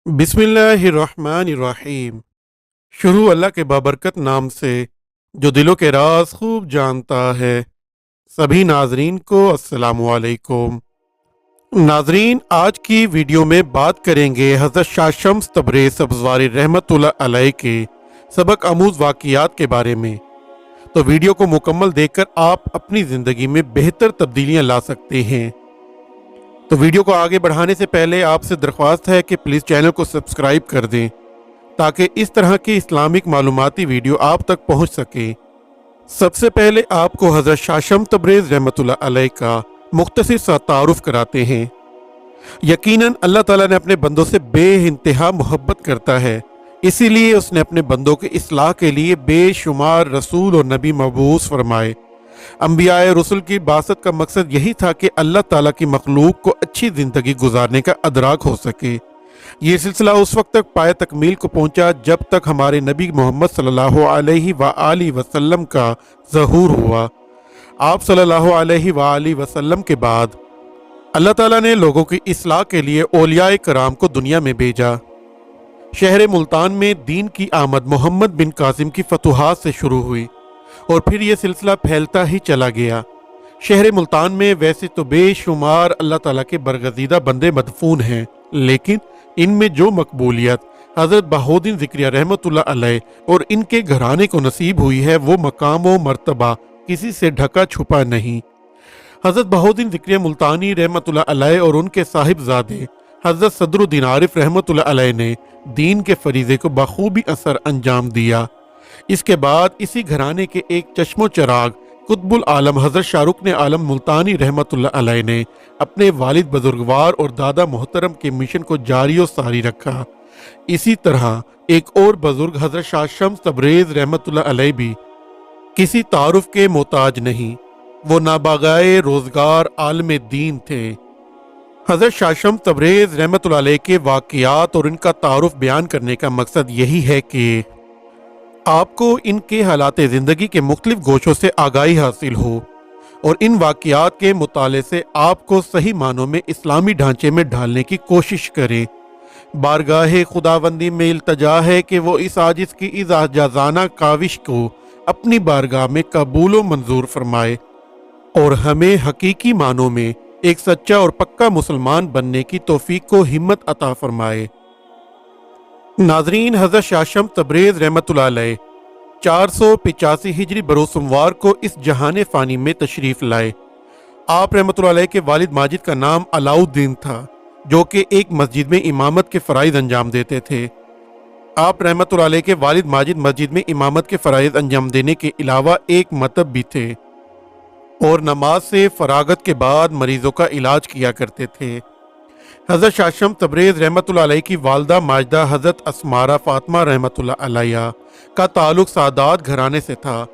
बिस्मिल्लाहिर्रहमानिर्रहीम। शुरू अल्लाह के बाबरकत नाम से जो दिलों के राज खूब जानता है। सभी नाजरीन को अस्सलामु अलैकुम। नाजरीन, आज की वीडियो में बात करेंगे हज़रत शाह शम्स तबरेज़ सब्ज़वारी रहमतुल्लाह अलैह के सबक आमूज़ वाक़ियात के बारे में। तो वीडियो को मुकम्मल देखकर आप अपनी ज़िंदगी में बेहतर तब्दीलियाँ ला सकते हैं। तो वीडियो को आगे बढ़ाने से पहले आपसे दरख्वास्त है कि प्लीज़ चैनल को सब्सक्राइब कर दें ताकि इस तरह की इस्लामिक मालूमाती वीडियो आप तक पहुंच सके। सबसे पहले आपको हज़रत शाह शम्स तबरेज़ रहमतुल्लाह अलैह का मुख्तसर सा तारुफ कराते हैं। यकीनन अल्लाह ताला ने अपने बंदों से बेइंतहा मोहब्बत करता है, इसीलिए उसने अपने बंदों के इस्लाह के लिए बेशुमार रसूल और नबी मबूस फरमाए। अंबियाए रसूल की बासत का मकसद यही था कि अल्लाह ताला की मखलूक को अच्छी ज़िंदगी गुजारने का अदराक हो सके। ये सिलसिला उस वक्त तक पाए तकमील को पहुंचा जब तक हमारे नबी मोहम्मद सल्लल्लाहु अलैहि वसल्लम का ज़हूर हुआ। आप सल्लल्लाहु अलैहि वसल्लम के बाद अल्लाह ताला ने लोगों की इस्लाह के लिए औलियाए कराम को दुनिया में भेजा। शहर मुल्तान में दीन की आमद मोहम्मद बिन कासिम की फतुहात से शुरू हुई और फिर यह सिलसिला फैलता ही चला गया। शहर मुल्तान में वैसे तो बेशुमार अल्लाह ताला के बरगज़ीदा बंदे मदफून हैं, लेकिन इनमें जो मकबूलियत हज़रत बहाउद्दीन ज़िक्रिया रहमतुल्लाह अलैह और इनके घराने को नसीब हुई है, वो मकाम व मर्तबा किसी से ढका छुपा नहीं। हज़रत बहाउद्दीन ज़िक्रिया मुल्तानी रहमतुल्लाह अलैह और उनके साहिबजादे हज़रत सदरुद्दीन आरिफ रहमतुल्लाह अलैह ने दीन के फरीज़े को बखूबी असर अंजाम दिया। इसके बाद इसी घराने के एक चश्मो चराग कुतुबुल आलम हज़रत शाहरुख आलम मुल्तानी रहमतुल्लाह अलैह ने अपने वालिद बुजुर्गवार और दादा मोहतरम के मिशन को जारी और सारी रखा। इसी तरह एक और बुजुर्ग हज़रत शाह शम्स तबरेज़ रहमतुल्लाह अलैह भी किसी तारुफ के मोहताज नहीं, वो नाबागाए रोज़गार आलम दीन थे। हज़रत शाह शम्स तबरेज़ रहमतुल्लाह अलैह के वाक़ियात और इनका तारुफ बयान करने का मकसद यही है कि आपको इनके हालात ज़िंदगी के मुख्तलिफ गोशों से आगाही हासिल हो और इन वाक़ियात के मुताले से आपको सही मानों में इस्लामी ढांचे में ढालने की कोशिश करें। बारगाह खुदाबंदी में इल्तजा है कि वो इस आजिज़ की इजाज़ाना काविश को अपनी बारगाह में कबूल व मंजूर फरमाए और हमें हकीकी मानों में एक सच्चा और पक्का मुसलमान बनने की तौफीक को हिम्मत अता फरमाए। नाजरीन, हज़रत शाह शम्स तबरेज़ रहमतुल्लाह अलैह 485 हिजरी बरोज़ सोमवार को इस जहान फ़ानी में तशरीफ़ लाए। आप रहमतुल्लाह अलैह के वालिद माजिद का नाम अलाउद्दीन था, जो कि एक मस्जिद में इमामत के फ़राइज़ अंजाम देते थे। आप रहमतुल्लाह अलैह के वालिद माजिद मस्जिद में इमामत के फ़राइज़ अंजाम देने के अलावा एक मतब भी थे और नमाज से फ़रागत के बाद मरीज़ों का इलाज किया करते थे। हज़रत शाह शम्स तबरेज़ रहमतुल्लाह अलैह की वालदा माजदा हज़रत अस्मारा फ़ातिमा रहमतुल्लाह अलैहा का ताल्लुक़ सादात घराने से था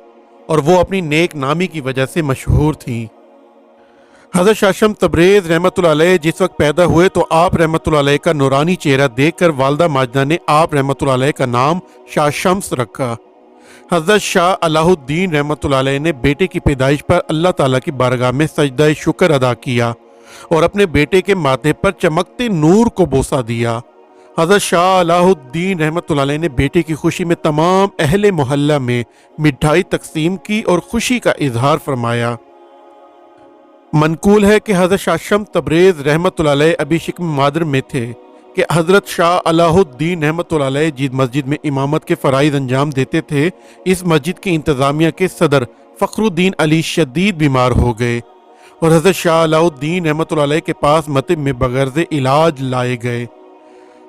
और वो अपनी नेक नामी की वजह से मशहूर थीं। हज़रत शाह शम्स तबरेज़ रहमतुल्लाह अलैह जिस वक्त पैदा हुए तो आप रहमतुल्लाह अलैह का नूरानी चेहरा देखकर वालदा माजदा ने आप रहमतुल्लाह अलैह का नाम शाह शम्स रखा। हज़रत शाह अलाउद्दीन रहमतुल्लाह अलैह ने बेटे की पैदाइश पर अल्लाह ताला की बारगाह में सजदा शुक्र अदा किया और अपने बेटे के माथे पर चमकते नूर को बोसा दिया। हज़रत शाह अलाउद्दीन रहमतुल्लाह अलैह ने बेटे की खुशी में तमाम अहले मोहल्ला में मिठाई तकसीम की और खुशी का इजहार फरमाया। मनकूल है कि हज़रत शाह शम्स तबरेज़ रहमतुल्लाह अलैह अभी शिक्म मादर में थे कि हज़रत शाह अलाउद्दीन रहमतुल्लाह अलैह जिस मस्जिद में इमामत के फ़राइज़ अंजाम देते थे, इस मस्जिद की इंतज़ामिया के सदर फ़खरुद्दीन अली शदीद बीमार हो गए और हज़रत शाह अलाउद्दीन रहमतुल्लाह अलैह के पास मतब में बगैर इलाज लाए गए।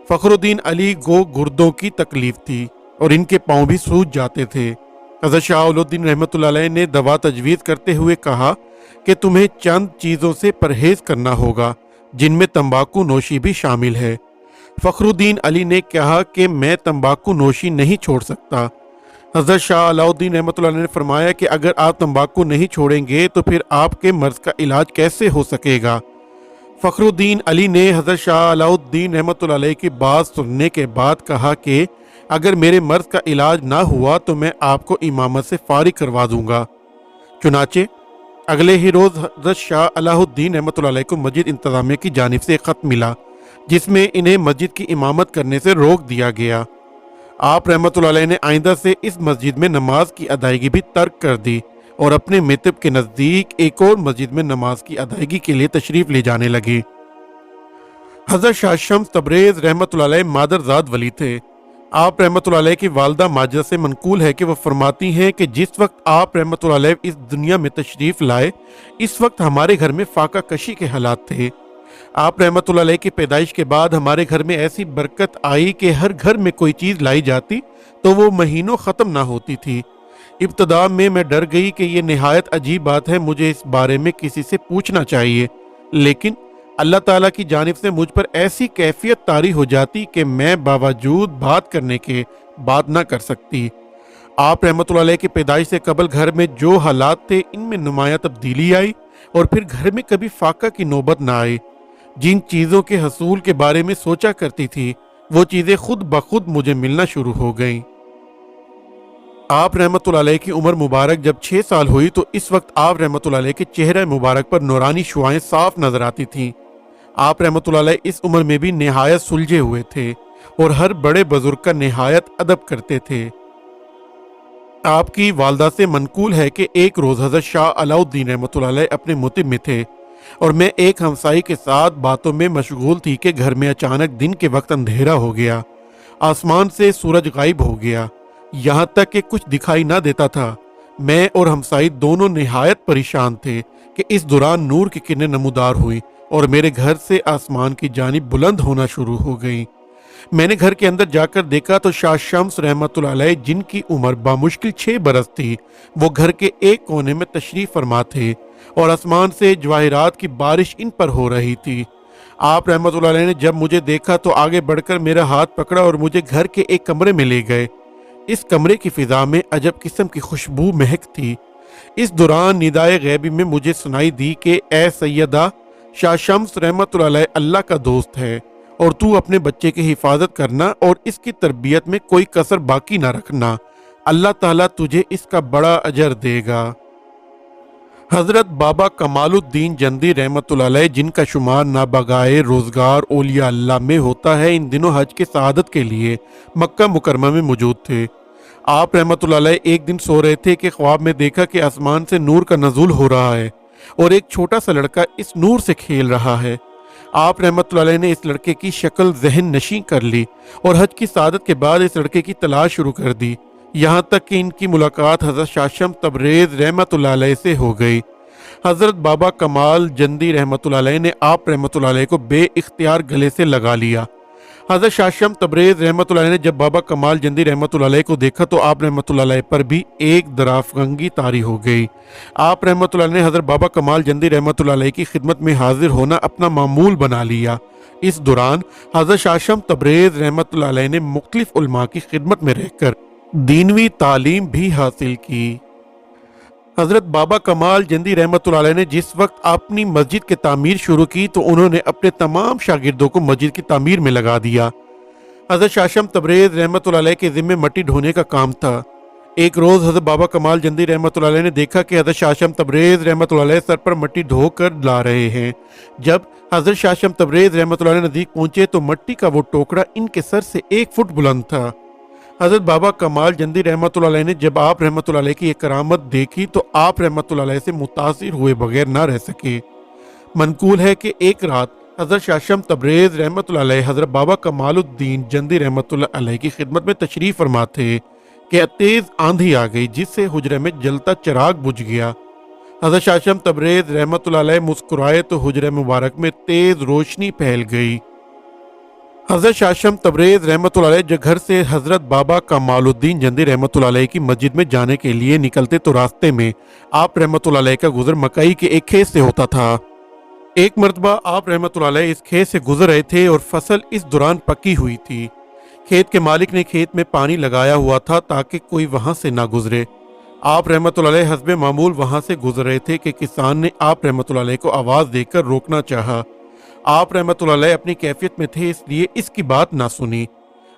फ़खरुद्दीन अली को गुर्दों की तकलीफ थी और इनके पाँव भी सूज जाते थे। हज़रत शाह अलाउद्दीन रहमतुल्लाह अलैह ने दवा तजवीज़ करते हुए कहा कि तुम्हें चंद चीज़ों से परहेज़ करना होगा, जिनमें तंबाकू नोशी भी शामिल है। फ़खरुद्दीन अली ने कहा कि मैं तंबाकू नोशी नहीं छोड़ सकता। हज़रत शाह अलाउद्दीन रहमतुल्लाह अलैह ने फरमाया कि अगर आप तंबाकू नहीं छोड़ेंगे तो फिर आपके मर्ज़ का इलाज कैसे हो सकेगा। फ़खरुद्दीन अली ने हज़रत शाह अलाउद्दीन रहमतुल्लाह अलैह की बात सुनने के बाद कहा कि अगर मेरे मर्ज़ का इलाज ना हुआ तो मैं आपको इमामत से फारिग करवा दूँगा। चुनाचे अगले ही रोज़ हज़रत शाह अलाउद्दीन रहमतुल्लाह अलैह को मस्जिद इंतज़ामिया की जानिब से ख़त मिला जिसमें इन्हें मस्जिद की इमामत करने से रोक दिया गया। आप रहमतुल्लाह अलैह ने आइंदा से इस मस्जिद में नमाज की अदायगी भी तर्क कर दी और अपने मितब के नज़दीक एक और मस्जिद में नमाज की अदायगी के लिए तशरीफ़ ले जाने लगे। हज़रत शाह शम्स तबरेज़ रहमतुल्लाह अलैह मादरजाद वली थे। आप रहमतुल्लाह अलैह की वालदा माजिदा से मनकूल है कि वह फरमाती हैं कि जिस वक्त आप रहमतुल्लाह अलैह इस दुनिया में तशरीफ़ लाए, इस वक्त हमारे घर में फाका कशी के हालात थे। आप रहमतुल्लाह अलैह की पैदाइश के बाद हमारे घर में ऐसी बरकत आई कि हर घर में कोई चीज़ लाई जाती तो वो महीनों ख़त्म ना होती थी। इब्तदा में मैं डर गई कि ये निहायत अजीब बात है, मुझे इस बारे में किसी से पूछना चाहिए, लेकिन अल्लाह ताला की जानिब से मुझ पर ऐसी कैफियत तारी हो जाती कि मैं बावजूद बात करने के बात ना कर सकती। आप रहमतुल्लाह अलैह की पैदाइश से कबल घर में जो हालात थे, इनमें नुमाया तब्दीली आई और फिर घर में कभी फाका की नौबत ना आई। जिन चीज़ों के हसूल के बारे में सोचा करती थी, वो चीज़ें खुद ब खुद मुझे मिलना शुरू हो गईं। आप रहमतुल्लाह अलैह की उम्र मुबारक जब 6 साल हुई तो इस वक्त आप रहमतुल्लाह अलैह के चेहरे मुबारक पर नूरानी शुआएं साफ नजर आती थीं। आप रहमतुल्लाह अलैह इस उम्र में भी निहायत सुलझे हुए थे और हर बड़े बुजुर्ग का निहायत अदब करते थे। आपकी वालदा से मनकूल है कि एक रोज़ हज़रत शाह अलाउद्दीन रहमतुल्लाह अलैह अपने मुतिब में थे और मैं एक हमसाई के साथ बातों में मशगूल थी कि घर में अचानक दिन के वक्त अंधेरा हो गया, आसमान से सूरज गायब हो गया, यहाँ तक कि कुछ दिखाई ना देता था। मैं और हमसाई दोनों निहायत परेशान थे कि इस दौरान नूर की किरणें नमूदार हुई और मेरे घर से आसमान की जानिब बुलंद होना शुरू हो गई। मैंने घर के अंदर जाकर देखा तो शाह शम्स रहमतुल्लाह अलैह, जिनकी उम्र बामुश्किल 6 बरस थी, वो घर के एक कोने में तशरीफ फरमा थे और आसमान से जवाहिरात की बारिश इन पर हो रही थी। आप रहमतुल्लाह अलैह ने जब मुझे देखा तो आगे बढ़कर मेरा हाथ पकड़ा और मुझे घर के एक कमरे में ले गए। इस कमरे की फिजा में अजब किस्म की खुशबू महक थी। इस दौरान निदाए गैबी में मुझे सुनाई दी कि ए सैयदा, शाह शम्स रहमतुल्लाह अलैह अल्लाह का दोस्त है और तू अपने बच्चे की हिफाजत करना और इसकी तरबियत में कोई कसर बाकी ना रखना। अल्लाह ताला तुझे इसका बड़ा अजर देगा। हज़रत बाबा कमालुद्दीन जंदी रहमतुल्लाह अलैह, जिनका शुमार नाबगाए रोज़गार औलिया अल्लाह में होता है, इन दिनों हज के सआदत के लिए मक्का मुकरमा में मौजूद थे। आप रहमतुल्लाह अलैह एक दिन सो रहे थे कि ख्वाब में देखा कि आसमान से नूर का नज़ूल हो रहा है और एक छोटा सा लड़का इस नूर से खेल रहा है। आप रहमतुल्लाह अलैह ने इस लड़के की शक्ल ज़हन नशी कर ली और हज की सआदत के बाद इस लड़के की तलाश शुरू कर दी, यहाँ तक कि इनकी मुलाकात हज़रत शाह शम्स तबरेज़ रहमतुल्लाह अलैह से हो गई। हज़रत बाबा कमाल जंदी रहमतुल्लाह अलैह ने आप रहमतुल्लाह अलैह को बे इख्तियार गले से लगा लिया। हज़रत शाह शम्स तबरेज़ रहमतुल्लाह अलैह ने जब बाबा कमाल जंदी रहमतुल्लाह अलैह को देखा तो आप रहमतुल्लाह अलैह पर भी एक दराफगंगी तारी हो गई। आप रहमतुल्लाह अलैह ने हज़रत बाबा कमाल जंदी रहमतुल्लाह अलैह की खिदमत में हाजिर होना अपना मामूल बना लिया। इस दौरान हज़रत शाह शम्स तबरेज़ रहमतुल्लाह अलैह ने मुख्तलिफ उलमा की खिदमत में रहकर दीनवी तालीम भी हासिल की। हज़रत बाबा कमाल जंदी रहमतुल्लाह अलैह ने जिस वक्त अपनी मस्जिद की तामीर शुरू की तो उन्होंने अपने तमाम शागिर्दों को मस्जिद की तामीर में लगा दिया। हज़रत शाह शम्स तबरेज़ रहमतुल्लाह अलैह के ज़िम्मे मट्टी ढोने का काम था। एक रोज़ हज़रत बाबा कमाल जंदी रहमतुल्लाह अलैह ने देखा कि हज़रत शाह शम्स तबरेज़ रहमतुल्लाह अलैह सर पर मट्टी ढोकर ला रहे हैं। जब हज़रत शाह शम्स तबरेज़ रहमतुल्लाह अलैह नज़दीक पहुंचे तो मट्टी का वो टोकरा इनके सर से 1 फुट बुलंद था। हज़रत बाबा कमाल जंदी रहमतुल्लाह अलैह ने जब आप रहमतुल्लाह अलैह की एक करामत देखी तो आप रहमतुल्लाह अलैह से मुतासिर हुए बगैर ना रह सके। मनकूल है कि एक रात हज़रत शाह शम्स तबरेज़ रहमतुल्लाह अलैह हज़रत बाबा कमालुद्दीन जंदी रहमतुल्लाह अलैह की खिदमत में तशरीफ़ फरमा थे कि तेज़ आंधी आ गई जिससे हुजरे में जलता चिराग बुझ गया। हज़रत शाह शम्स तबरेज़ रहमतुल्लाह अलैह मुस्कुराए तो हुजरे मुबारक में तेज़ रोशनी फैल गई। हज़रत शाह शम्स तबरेज़ रहमतुल्लाह अलैह जो घर से हज़रत बाबा कमालुद्दीन जंदी रहमतुल्लाह अलैह की मस्जिद में जाने के लिए निकलते तो रास्ते में आप रहमतुल्लाह अलैह का गुजर मकई के एक खेत से होता था। एक मरतबा आप रहमतुल्लाह अलैह इस खेत से गुजर रहे थे और फसल इस दौरान पकी हुई थी। खेत के मालिक ने खेत में पानी लगाया हुआ था ताकि कोई वहां से ना गुजरे। आप रहमतुल्लाह अलैह हस्बे मामूल वहां से गुजर रहे थे कि किसान ने आप रहमतुल्लाह अलैह को आवाज़ देकर रोकना चाहा। आप रहमतुल्लाह अलैह अपनी कैफियत में थे इसलिए इसकी बात ना सुनी।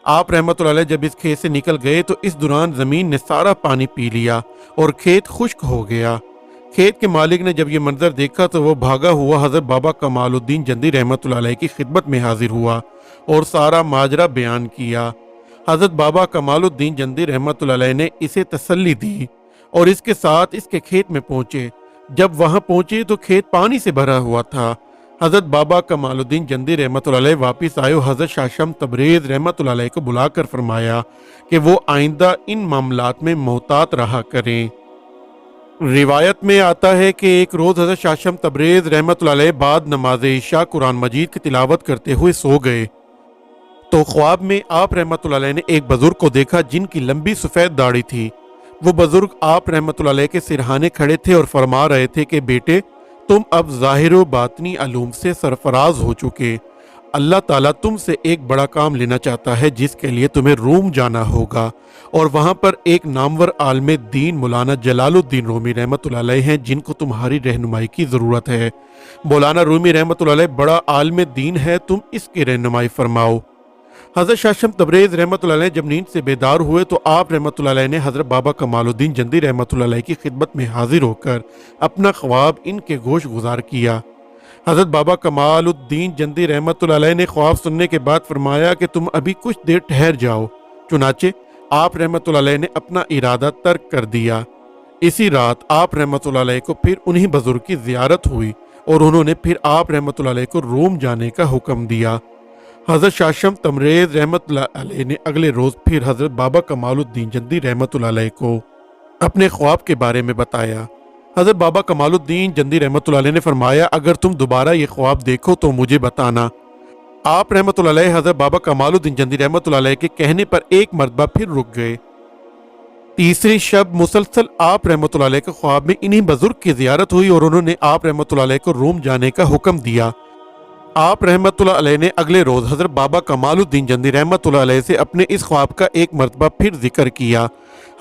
आप रहमतुल्लाह अलैह जब इस खेत से निकल गए तो इस दौरान ज़मीन ने सारा पानी पी लिया और खेत खुश्क हो गया। खेत के मालिक ने जब ये मंजर देखा तो वो भागा हुआ हजरत बाबा कमालुद्दीन जंदी रहमतुल्लाह अलैह की खिदमत में हाजिर हुआ और सारा माजरा बयान किया। हजरत बाबा कमालुद्दीन जंदी रहमतुल्लाह अलैह ने इसे तसल्ली दी और इसके साथ इसके खेत में पहुंचे। जब वहां पहुंचे तो खेत पानी से भरा हुआ था। हजरत बाबा कमालुद्दीन जंदी रहमतुल्लाह अलैह वापिस आए और हजरत शाशम तबरेज रहमतुल्लाह अलैह को बुलाकर फरमाया कि वो आइंदा इन मामलात में मोहतात रहा करें। रिवायत में आता है कि एक रोज़ हजरत शाशम तबरेज रहमतुल्लाह अलैह बाद नमाज इशा कुरान मजीद की तिलावत करते हुए सो गए तो ख्वाब में आप रहमतुल्लाह अलैह ने एक बुजुर्ग को देखा जिनकी लंबी सफ़ेद दाढ़ी थी। वो बुजुर्ग आप रहमतुल्लाह अलैह के सिरहाने खड़े थे और फरमा रहे थे कि बेटे, तुम अब ज़ाहिर व बातनी अलूम से सरफराज हो चुके। अल्लाह ताला तुमसे एक बड़ा काम लेना चाहता है जिसके लिए तुम्हें रूम जाना होगा और वहाँ पर एक नामवर आलम दीन मौलाना जलालुद्दीन रूमी रहमतुल्लाह अलैह हैं जिनको तुम्हारी रहनुमाई की ज़रूरत है। मौलाना रूमी रहमतुल्लाह अलैह बड़ा आलम दीन है, तुम इसकी रहनुमाई फरमाओ। हज़रत शाशम तबरेज़ रहमतुल्लाह अलैह जब नींद से बेदार हुए तो आप रहमतुल्लाह अलैह ने हज़रत बाबा कमालुद्दीन जंदी रहमतुल्लाह अलैह की खिदमत में हाजिर होकर अपना ख्वाब इनके गोश गुजार किया। हज़रत बाबा कमालुद्दीन जंदी रहमतुल्लाह अलैह ने ख्वाब सुनने के बाद फरमाया कि तुम अभी कुछ देर ठहर जाओ। चुनाचे आप रहमतुल्लाह अलैह ने अपना इरादा तर्क कर दिया। इसी रात आप रहमतुल्लाह अलैह को फिर उन्हीं बुजुर्ग की ज़ियारत हुई और उन्होंने फिर आप रहमतुल्लाह अलैह को रोम जाने का हुक्म दिया। हज़रत शाशम तमरेज़ रहमतुल्लाह अलैह ने अगले रोज़ फिर हज़रत बाबा कमालुद्दीन जंदी रहमतुल्लाह अलैह को अपने ख्वाब के बारे में बताया। हज़रत बाबा कमालुद्दीन जंदी रहमतुल्लाह अलैह ने फरमाया, अगर तुम दोबारा ये ख्वाब देखो तो मुझे बताना। आप रहमतुल्लाह अलैह हज़रत बाबा कमालुद्दीन जंदी रहमतुल्लाह अलैह के कहने पर एक मरतबा फिर रुक गए। तीसरी शब मुसलसल आप रहमतुल्लाह अलैह के ख्वाब में इन्हीं बुजुर्ग की ज़ियारत हुई और उन्होंने आप रहमतुल्लाह अलैह को रोम जाने का हुक्म दिया। आप रहमतुल्लाह अलैह ने अगले रोज़ हज़रत बाबा कमालुद्दीन जंदी रहमतुल्लाह अलैह से अपने इस ख्वाब का एक मरतबा फिर जिक्र किया।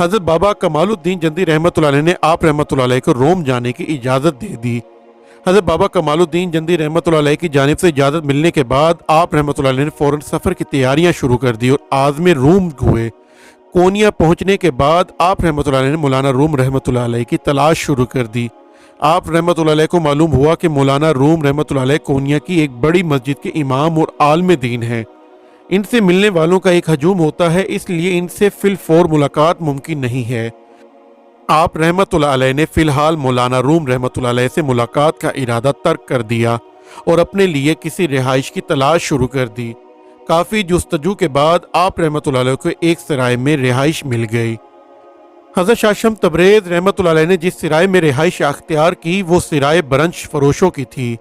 हज़रत बाबा कमालुद्दीन जंदी रहमतुल्लाह अलैह ने आप रहमतुल्लाह अलैह को रोम जाने की इजाज़त दे दी। हज़रत बाबा कमालुद्दीन जंदी रहमतुल्लाह अलैह की जानिब से इजाज़त मिलने के बाद आप रहमतुल्लाह अलैह ने फ़ौरन सफ़र की तैयारियाँ शुरू कर दी और आज़म रूम हुए। कोनिया पहुँचने के बाद आप रहमतुल्लाह अलैह ने मौलाना रूम रहमतुल्लाह अलैह की तलाश शुरू कर दी। आप रहमतुल्लाह अलैह को मालूम हुआ कि मौलाना रूम रहमतुल्लाह अलैह कोनिया की एक बड़ी मस्जिद के इमाम और आलम दीन हैं। इनसे मिलने वालों का एक हजूम होता है, इसलिए इनसे फिल फौर मुलाकात मुमकिन नहीं है। आप रहमतुल्लाह अलैह ने फ़िलहाल मौलाना रूम रहमतुल्लाह अलैह से मुलाकात का इरादा तर्क कर दिया और अपने लिए किसी रिहाइश की तलाश शुरू कर दी। काफ़ी जुस्तजू के बाद आप रहमतुल्लाह अलैह को एक सराय में रिहाइश मिल गई। हज़रत शाशम तबरेज़ रहमतुल्लाह अलैह ने जिस सराय में रिहाइश अख्तियार की वो सराय बरंश फरोशों की थी।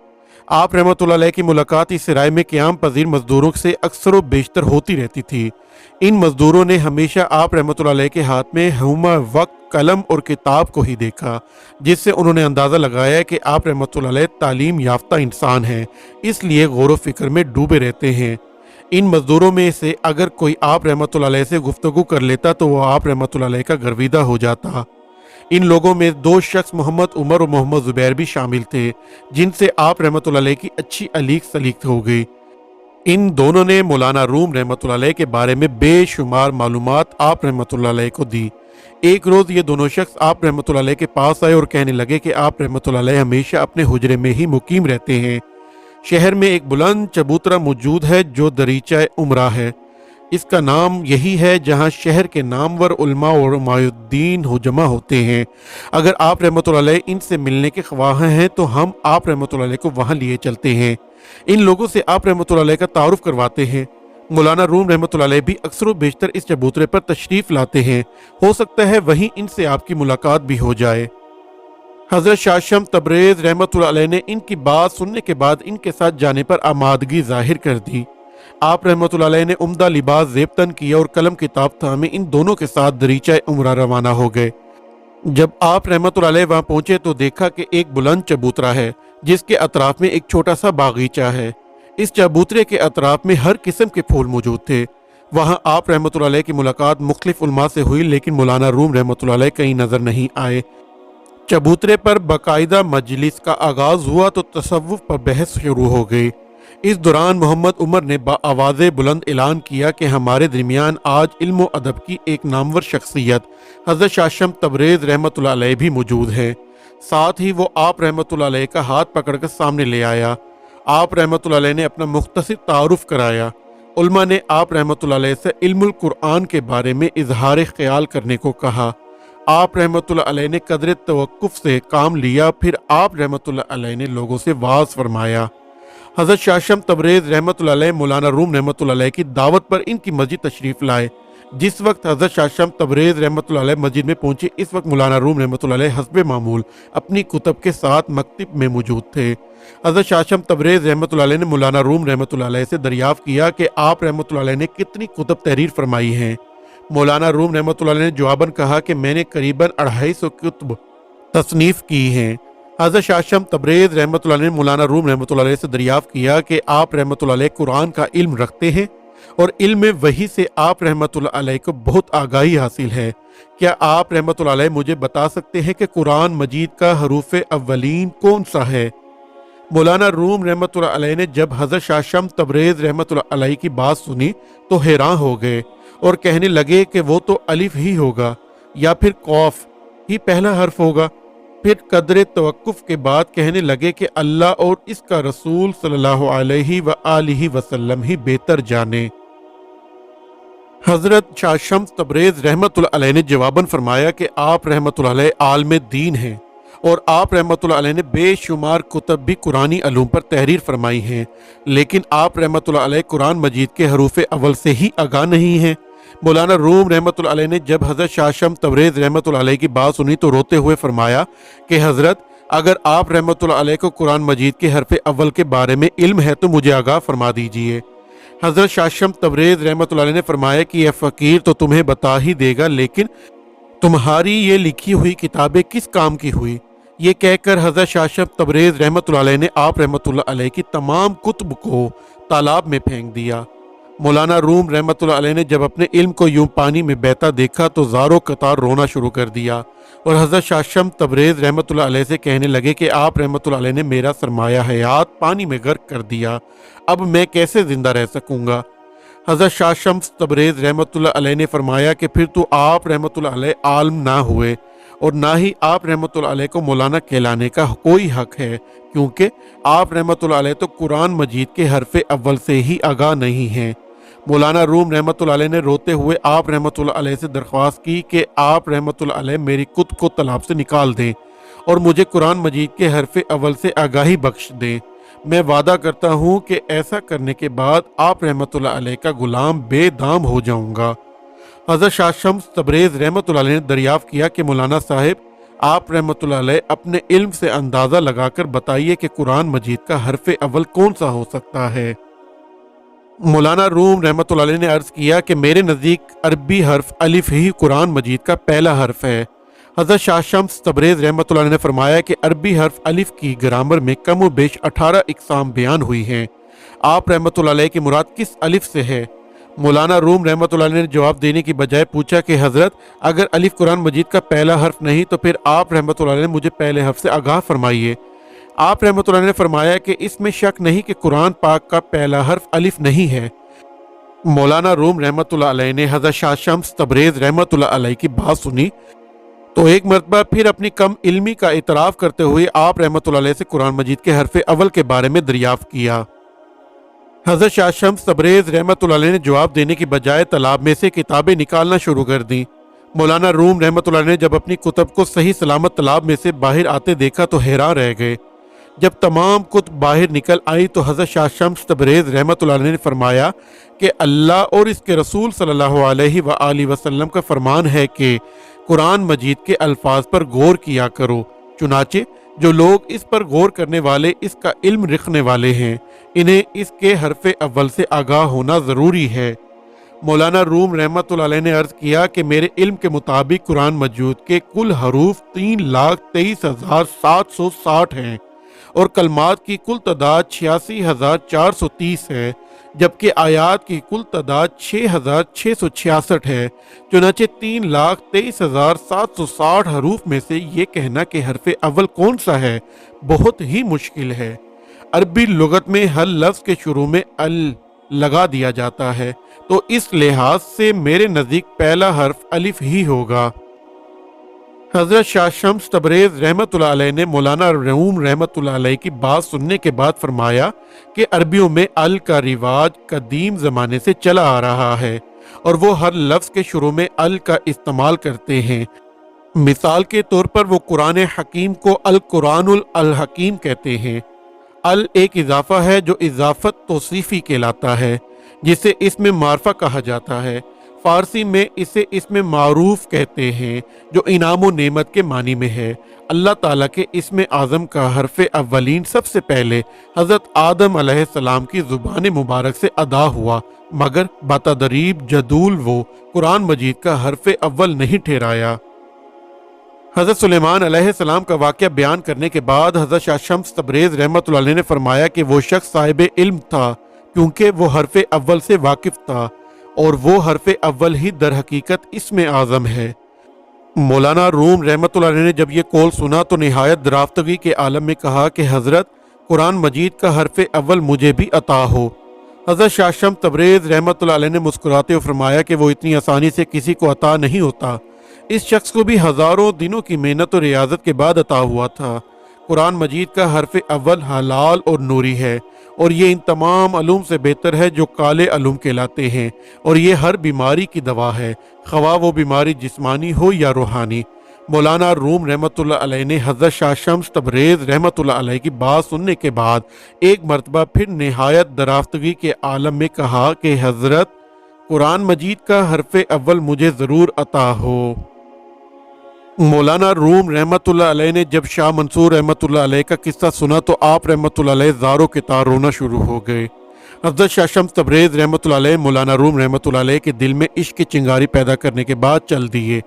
आप रहमतुल्लाह अलैह की मुलाकात इस सराय में क़याम पजीर मजदूरों से अक्सर व बेशतर होती रहती थी। इन मजदूरों ने हमेशा आप रहमतुल्लाह अलैह के हाथ में हुमा वक्त, कलम और किताब को ही देखा, जिससे उन्होंने अंदाज़ा लगाया कि आप रहमतुल्लाह अलैह तालीम याफ्ता इंसान हैं, इसलिए गौर व फिक्र में डूबे रहते हैं। इन मजदूरों में से अगर कोई आप रहमतुल्लाह अलैह से गुफ्तगू कर लेता तो वो आप रहमतुल्लाह अलैह का गर्विदा हो जाता। इन लोगों में दो शख्स मोहम्मद उमर और मोहम्मद ज़ुबैर भी शामिल थे, जिनसे आप रहमतुल्लाह अलैह की अच्छी अलीक सलीक हो गई। इन दोनों ने मौलाना रूम रहमतुल्लाह अलैह के बारे में बेशुमार मालूमात आप रहमतुल्लाह अलैह को दी। एक रोज़ ये दोनों शख्स आप रहमतुल्लाह अलैह के पास आए और कहने लगे कि आप रहमतुल्लाह अलैह हमेशा अपने हुजरे में ही मुकीम रहते हैं। शहर में एक बुलंद चबूतरा मौजूद है जो दरीचा उमरा है। इसका नाम यही है जहाँ शहर के नामवर उलमा और मायुद्दीन हो जमा होते हैं। अगर आप रहमतुल्लाह अलैह इनसे मिलने के ख्वाह हैं तो हम आप रहमतुल्लाह अलैह को वहाँ लिए चलते हैं। इन लोगों से आप रहमतुल्लाह अलैह का तारुफ करवाते हैं। मौलाना रूम रहमतुल्लाह अलैह भी अक्सर बेशतर इस चबूतरे पर तशरीफ़ लाते हैं। हो सकता है वहीं इनसे आपकी मुलाकात भी हो जाए। हज़रत शाशम तबरेज़ रहमतुल्लाह अलैह ने इनकी बात सुनने के बाद इनके साथ जाने पर आमादगी जाहिर कर दी। आप रहमतुल्लाह अलैह ने उम्दा लिबास ज़ेब तन किया और कलम किताब थामे इन दोनों के साथ दरीचा उमरा रवाना हो गए। जब आप रहमतुल्लाह अलैह वहाँ पहुँचे तो देखा कि एक बुलंद चबूतरा है जिसके अतराफ में एक छोटा सा बागीचा है। इस चबूतरे के अतराफ में हर किस्म के फूल मौजूद थे। वहाँ आप रहमतुल्लाह अलैह की मुलाकात मुख्तलिफ उलमा से हुई, लेकिन मौलाना रूम रहमतुल्लाह अलैह कहीं नज़र नहीं आए। चबूतरे पर बाकायदा मजलिस का आगाज़ हुआ तो तसव्वुफ़ पर बहस शुरू हो गई। इस दौरान मोहम्मद उमर ने आवाज़ बुलंद ऐलान किया कि हमारे दरमियान आज इल्म व अदब की एक नामवर शख्सियत हज़रत शाशम तबरेज़ रहमतुल्लाह अलैह भी मौजूद है। साथ ही वो आप रहमतुल्लाह अलैह का हाथ पकड़कर सामने ले आया। आप रहमतुल्लाह अलैह ने अपना मुख्तसर तारुफ कराया। उलमा ने आप रहमतुल्लाह अलैह से इल्मुल कुरान के बारे में इजहार ख्याल करने को कहा। आप रहमतुल्लाह अलैह ने कदर तवक्कुफ से काम लिया। फिर आप रहमतुल्लाह अलैह ने लोगों से वाज फरमाया। हज़रत शाशम तबरेज़ रहमतुल्लाह अलैह मौलाना रूम रहमतुल्लाह अलैह की दावत पर इनकी मस्जिद तशरीफ़ लाए। जिस वक्त हज़रत शाशम तबरेज़ रहमतुल्लाह अलैह मस्जिद में पहुंचे, इस वक्त मौलाना रूम रहमतुल्लाह अलैह हस्बे मामूल अपनी कुतब के साथ मकतब में मौजूद थे। हज़रत शाशम तबरेज़ रहमतुल्लाह अलैह ने मौलाना रूम रहमतुल्लाह अलैह से दरियाफ़त किया कि आप रहमतुल्लाह अलैह ने कितनी कुतब तहरीर फरमाई हैं। मौलाना रूम रहमतुल्लाह अलैह ने जवाबन कहा कि मैंने करीबन 250 कुतब तसनीफ़ की हैं। हज़रत शाशम तबरेज़ रहमतुल्लाह अलैह ने मौलाना रूम रहमतुल्लाह अलैह से दरियाफ़त किया कि आप रहमतुल्लाह अलैह कुरान का इल्म रखते हैं और इल्म वही से आप रहमतुल्लाह अलैह को बहुत आगाही हासिल है। क्या आप रहमतुल्लाह अलैह मुझे बता सकते हैं कि कुरान मजीद का हरूफ अव्वलीन कौन सा है? मौलाना रूम रहमतुल्लाह अलैह ने जब हज़रत शाशम तबरेज़ रहमतुल्लाह अलैह की बात सुनी तो हैरान हो गए और कहने लगे कि वो तो अलिफ ही होगा या फिर कौफ ही पहला हर्फ होगा। फिर कदर तवक्कुफ के बाद कहने लगे कि अल्लाह और इसका रसूल सल्लल्लाहु अलैहि व आलिहि वसल्लम ही बेहतर जाने। हज़रत शाशम तबरेज़ रहमतुल्लाह अलैह ने जवाबन फरमाया कि आप रहमतुल्लाह अलैह आलिम दीन हैं और आप रहमतुल्लाह अलैह ने बेशुमार कुतब भी कुरानी अलूम पर तहरीर फरमाई हैं, लेकिन आप रहमतुल्लाह अलैह कुरान मजीद के हरूफ अव्वल से ही आगाह नहीं हैं। मौलाना रूम रहमतुल्लाह अलैह ने जब हज़रत शाशम तबरेज़ रहमतुल्लाह अलैह की बात सुनी तो रोते हुए फरमाया कि हज़रत, अगर आप रहमतुल्लाह अलैह को कुरान मजीद के हरफ अव्वल के बारे में इल्म है तो मुझे आगाह फरमा दीजिए। हज़रत शाशम तबरेज़ रहमतुल्लाह अलैह ने फरमाया कि यह फ़कीर तो तुम्हें बता ही देगा, लेकिन तुम्हारी ये लिखी हुई किताबें किस काम की हुई? ये कहकर हज़रत शाशम तबरेज़ रहमतुल्लाह अलैह ने आप रहमतुल्लाह अलैह की तमाम कुतुब को तालाब में फेंक दिया। मौलाना रूम रहमतुल्लाह अलैह ने जब अपने इल्म को यूं पानी में बहता देखा तो ज़ारो कतार रोना शुरू कर दिया और हज़रत शाशम तबरेज़ रहमतुल्लाह अलैह से कहने लगे कि आप रहमतुल्लाह अलैह ने मेरा सरमाया हयात पानी में गर्क कर दिया, अब मैं कैसे ज़िंदा रह सकूँगा? हज़रत शाशम तबरेज़ रहमतुल्लाह अलैह ने फरमाया कि फिर तो आप रहमतुल्लाह अलैह आलिम ना हुए और ना ही आप रहमतुल्लाह अलैह को मौलाना कहलाने का कोई हक है, क्योंकि आप रहमतुल्लाह अलैह तो कुरान मजीद के हरफ अव्वल से ही आगाह नहीं हैं। मौलाना रूम रहमतुल्लाह अलैह ने रोते हुए आप रहमतुल्लाह अलैह से दरख्वास्त की कि आप रहमतुल्लाह अलैह मेरी कुत को तालाब से निकाल दें और मुझे कुरान मजीद के हरफ अव्वल से आगाही बख्श दें। मैं वादा करता हूँ कि ऐसा करने के बाद आप रहमतुल्लाह अलैह का गुलाम बेदाम हो जाऊँगा। हज़रत शाशम तबरेज़ रहमतुल्लाह अलैह ने दरियाफ़त किया कि मौलाना साहिब, आप रहमतुल्लाह अलैह अपने इल्म से अंदाज़ा लगाकर बताइए कि कुरान मजीद का हरफ अव्वल कौन सा हो सकता है। मौलाना रूम रहमतुल्लाह अलैह ने अर्ज़ किया कि मेरे नज़दीक अरबी हर्फ अलिफ ही कुरान मजीद का पहला हर्फ है। हज़रत शाशम तबरेज़ रहमतुल्लाह अलैह ने फरमाया कि अरबी हर्फ अलिफ की ग्रामर में कम व बेश 18 इक़साम बयान हुई हैं। आप रहमतुल्लाह अलैह की मुराद किस अलिफ से है? मौलाना रूम रहमतुल्लाह अलैह ने जवाब देने की बजाय पूछा कि हज़रत, अगर अलिफ कुरान मजीद का पहला हर्फ नहीं तो फिर आप रहमतुल्लाह अलैह मुझे पहले हर्फ से आगाह फरमाइए। आप रहमतुल्लाह अलैह ने फरमाया कि इसमें शक नहीं कि कुरान पाक का पहला हर्फ अलिफ नहीं है। मौलाना रूम रहमतुल्लाह अलैह ने हज़रत शाशम तबरेज़ रहमतुल्लाह अलैह की बात सुनी तो एक मरतबा फिर अपनी कम इल्मी का इतराफ़ करते हुए आप रहमतुल्लाह अलैह से कुरान मजीद के हरफ अव्वल के बारे में दरियाफ़त किया। हज़रत शाशम तबरेज़ रहमतुल्लाह अलैह ने जवाब देने की बजाय तालाब में से किताबें निकालना शुरू कर दी। मौलाना रूम रहमतुल्लाह अलैह ने जब अपनी कुतब को सही सलामत तालाब में से बाहर आते देखा तो हैरान रह गए। जब तमाम कुतब बाहर निकल आई तो हज़रत शाशम तबरेज़ रहमतुल्लाह अलैह ने फरमाया कि अल्लाह और इसके रसूल सल्लल्लाहु अलैहि व आलिहि वसल्लम का फरमान है कि कुरान मजीद के अल्फाज पर गौर किया करो, चुनाचे जो लोग इस पर गौर करने वाले इसका इल्म रखने वाले हैं, इन्हें इसके हरफ अव्वल से आगाह होना ज़रूरी है। मौलाना रूम रहमतुल्लाह अलैह ने अर्ज़ किया कि मेरे इल्म के मुताबिक कुरान मजीद के कुल हरूफ 3,23,760 हैं और कलमात की कुल तादाद 86,430 है, जबकि आयात की कुल तादाद 6,666 है। चुनाचे 3,23,760 हरूफ में से ये कहना कि हरफ अव्वल कौन सा है बहुत ही मुश्किल है। عربی لغت میں ہر لفظ کے شروع میں ال لگا دیا جاتا ہے، تو اس لحاظ سے میرے نزدیک پہلا حرف الف ہی ہوگا۔ حضرت شاہ شمس تبریز رحمۃ اللہ علیہ نے مولانا روم رحمۃ اللہ علیہ کی بات سننے کے بعد فرمایا کہ عربیوں میں ال کا رواج قدیم زمانے سے چلا آ رہا ہے اور وہ ہر لفظ کے شروع میں ال کا استعمال کرتے ہیں۔ مثال کے طور پر وہ قرآن حکیم کو القرآن الحکیم کہتے ہیں۔ ال ایک اضافہ ہے جو اضافت توصیفی کہلاتا ہے، جسے اسم معرفہ کہا جاتا ہے۔ فارسی میں اسے اسم معروف کہتے ہیں جو انعام و نعمت کے معنی میں ہے۔ اللہ تعالیٰ کے اسم اعظم کا حرف اولین سب سے پہلے حضرت آدم علیہ السلام کی زبان مبارک سے ادا ہوا، مگر بتدریج جدول وہ قرآن مجید کا حرف اول نہیں ٹھہرایا۔ حضرت سلیمان علیہ السلام کا واقعہ بیان کرنے کے بعد حضرت شاہ شمس تبریز رحمۃ اللہ علیہ نے فرمایا کہ وہ شخص صاحب علم تھا کیونکہ وہ حرف اول سے واقف تھا، اور وہ حرف اول ہی در حقیقت اسم اعظم ہے۔ مولانا روم رحمۃ اللہ علیہ نے جب یہ قول سنا تو نہایت درافتگی کے عالم میں کہا کہ حضرت قرآن مجید کا حرف اول مجھے بھی عطا ہو۔ حضرت شاہ شمس تبریز رحمۃ اللہ علیہ نے مسکراتے ہوئے فرمایا کہ وہ اتنی آسانی سے کسی کو عطا نہیں ہوتا، اس شخص کو بھی ہزاروں دنوں کی محنت اور ریاضت کے بعد عطا ہوا تھا۔ قرآن مجید کا حرف اول حلال اور نوری ہے، اور یہ ان تمام علوم سے بہتر ہے جو کالے علوم کہلاتے ہیں، اور یہ ہر بیماری کی دوا ہے، خواہ وہ بیماری جسمانی ہو یا روحانی۔ مولانا روم رحمۃ اللہ علیہ نے حضرت شاہ شمس تبریز رحمۃ اللہ علیہ کی بات سننے کے بعد ایک مرتبہ پھر نہایت درافتگی کے عالم میں کہا کہ حضرت قرآن مجید کا حرف اول مجھے ضرور عطا ہو۔ مولانا روم رحمۃ اللہ علیہ نے جب شاہ منصور رحمۃ اللہ علیہ کا قصہ سنا تو آپ رحمۃ اللہ علیہ زاروں کے تار رونا شروع ہو گئے۔ حضرت شاہ شمس تبریز رحمۃ اللہ علیہ مولانا روم رحمۃ اللہ علیہ کے دل میں عشق کی چنگاری پیدا کرنے کے بعد چل دیے۔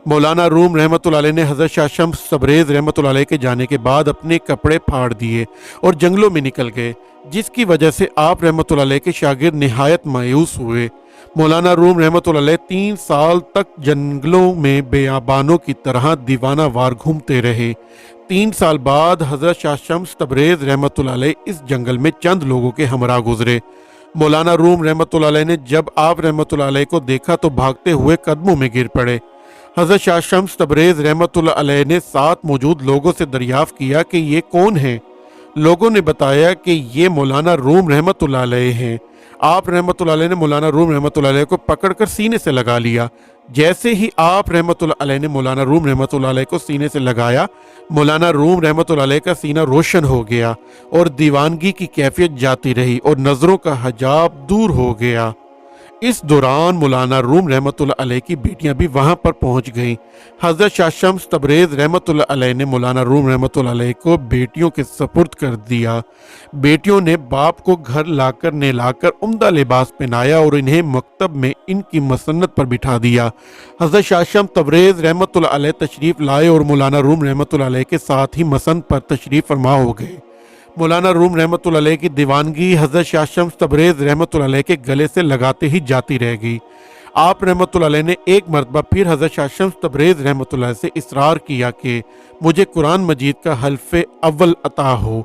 مولانا روم رحمۃ اللہ علیہ نے حضرت شاہ شمس تبریز رحمۃ اللہ علیہ کے جانے کے بعد اپنے کپڑے پھاڑ دیے اور جنگلوں میں نکل گئے، جس کی وجہ سے آپ رحمۃ اللہ علیہ کے شاگرد نہایت مایوس ہوئے۔ مولانا روم رحمۃ اللہ علیہ 3 سال تک جنگلوں میں بیابانوں کی طرح دیوانہ وار گھومتے رہے۔ 3 سال بعد حضرت شاہ شمس تبریز رحمۃ اللہ علیہ اس جنگل میں چند لوگوں کے ہمراہ گزرے۔ مولانا روم رحمۃ اللہ علیہ نے جب آپ رحمۃ اللہ علیہ کو دیکھا تو بھاگتے ہوئے قدموں میں گر پڑے۔ حضرت شاہ شمس تبریز رحمۃ اللہ علیہ نے ساتھ موجود لوگوں سے دریافت کیا کہ یہ کون ہیں؟ لوگوں نے بتایا کہ یہ مولانا روم رحمۃ اللہ علیہ ہیں۔ آپ رحمۃ اللہ علیہ نے مولانا روم رحمۃ اللہ علیہ کو پکڑ کر سینے سے لگا لیا۔ جیسے ہی آپ رحمۃ اللہ علیہ نے مولانا روم رحمۃ اللہ علیہ کو سینے سے لگایا، مولانا روم رحمۃ اللہ علیہ کا سینہ روشن ہو گیا اور دیوانگی کی کیفیت جاتی رہی اور نظروں کا حجاب دور ہو گیا۔ اس دوران مولانا روم رحمۃ اللہ علیہ کی بیٹیاں بھی وہاں پر پہنچ گئیں۔ حضرت شاہ شمس تبریز رحمۃ اللہ علیہ نے مولانا روم رحمۃ اللہ علیہ کو بیٹیوں کے سپرد کر دیا۔ بیٹیوں نے باپ کو گھر لا کر نہلا کر عمدہ لباس پہنایا اور انہیں مکتب میں ان کی مسنت پر بٹھا دیا۔ حضرت شاہ شمس تبریز رحمۃ اللہ علیہ تشریف لائے اور مولانا روم رحمۃ اللہ علیہ کے ساتھ ہی مسند پر تشریف فرما ہو گئے۔ مولانا روم رحمۃ اللہ علیہ کی دیوانگی حضرت شاہ شمس تبریز رحمۃ اللہ علیہ کے گلے سے لگاتے ہی جاتی رہ گئی۔ آپ رحمۃ اللہ علیہ نے ایک مرتبہ پھر حضرت شاہ شمس تبریز رحمۃ اللہ علیہ سے اصرار کیا کہ مجھے قرآن مجید کا حرف اول عطا ہو۔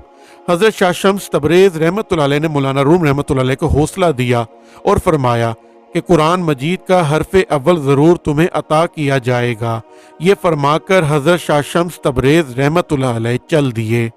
حضرت شاہ شمس تبریز رحمۃ اللہ علیہ نے مولانا روم رحمۃ اللہ علیہ کو حوصلہ دیا اور فرمایا کہ قرآن مجید کا حرف اول ضرور تمہیں عطا کیا جائے گا۔ یہ فرما کر حضرت شاہ شمس تبریز رحمۃ اللہ علیہ چل دیے۔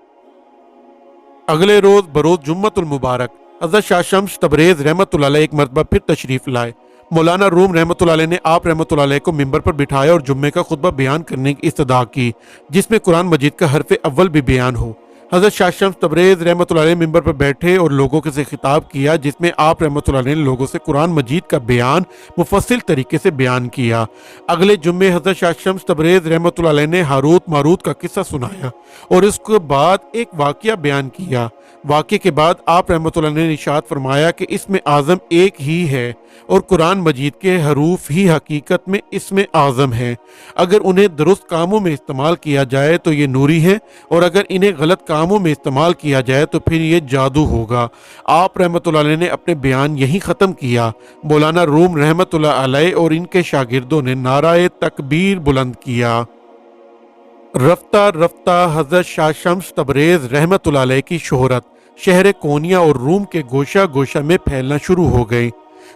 اگلے روز بروز جمعۃ المبارک حضرت شاہ شمس تبریز رحمۃ اللہ علیہ ایک مرتبہ پھر تشریف لائے۔ مولانا روم رحمۃ اللہ علیہ نے آپ رحمۃ اللہ علیہ کو ممبر پر بٹھایا اور جمعے کا خطبہ بیان کرنے کی استدعا کی، جس میں قرآن مجید کا حرف اول بھی بیان ہو۔ حضرت شاہ شمس تبریز رحمۃ اللہ علیہ ممبر پر بیٹھے اور لوگوں سے خطاب کیا، جس میں آپ رحمۃ اللہ علیہ نے لوگوں سے قرآن مجید کا بیان مفصل طریقے سے بیان کیا۔ اگلے جمعے حضرت شاہ شمس تبریز رحمۃ اللہ علیہ نے ہاروت ماروت کا قصہ سنایا اور اس کے بعد ایک واقعہ بیان کیا۔ واقعے کے بعد آپ رحمۃ اللہ علیہ نے ارشاد فرمایا کہ اسم اعظم ایک ہی ہے اور قرآن مجید کے حروف ہی حقیقت میں اسم اعظم ہیں۔ اگر انہیں درست کاموں میں استعمال کیا جائے تو یہ نوری ہے، اور اگر انہیں غلط کاموں میں استعمال کیا جائے تو پھر یہ جادو ہوگا۔ آپ رحمۃ اللہ علیہ نے اپنے بیان یہی ختم کیا۔ مولانا روم رحمۃ اللہ علیہ اور ان کے شاگردوں نے نعرہ تکبیر بلند کیا۔ رفتہ رفتہ حضرت شاہ شمس تبریز رحمۃ اللہ علیہ کی شہرت शहर कोनिया और रूम के गोशा गोशा में फैलना शुरू हो गई।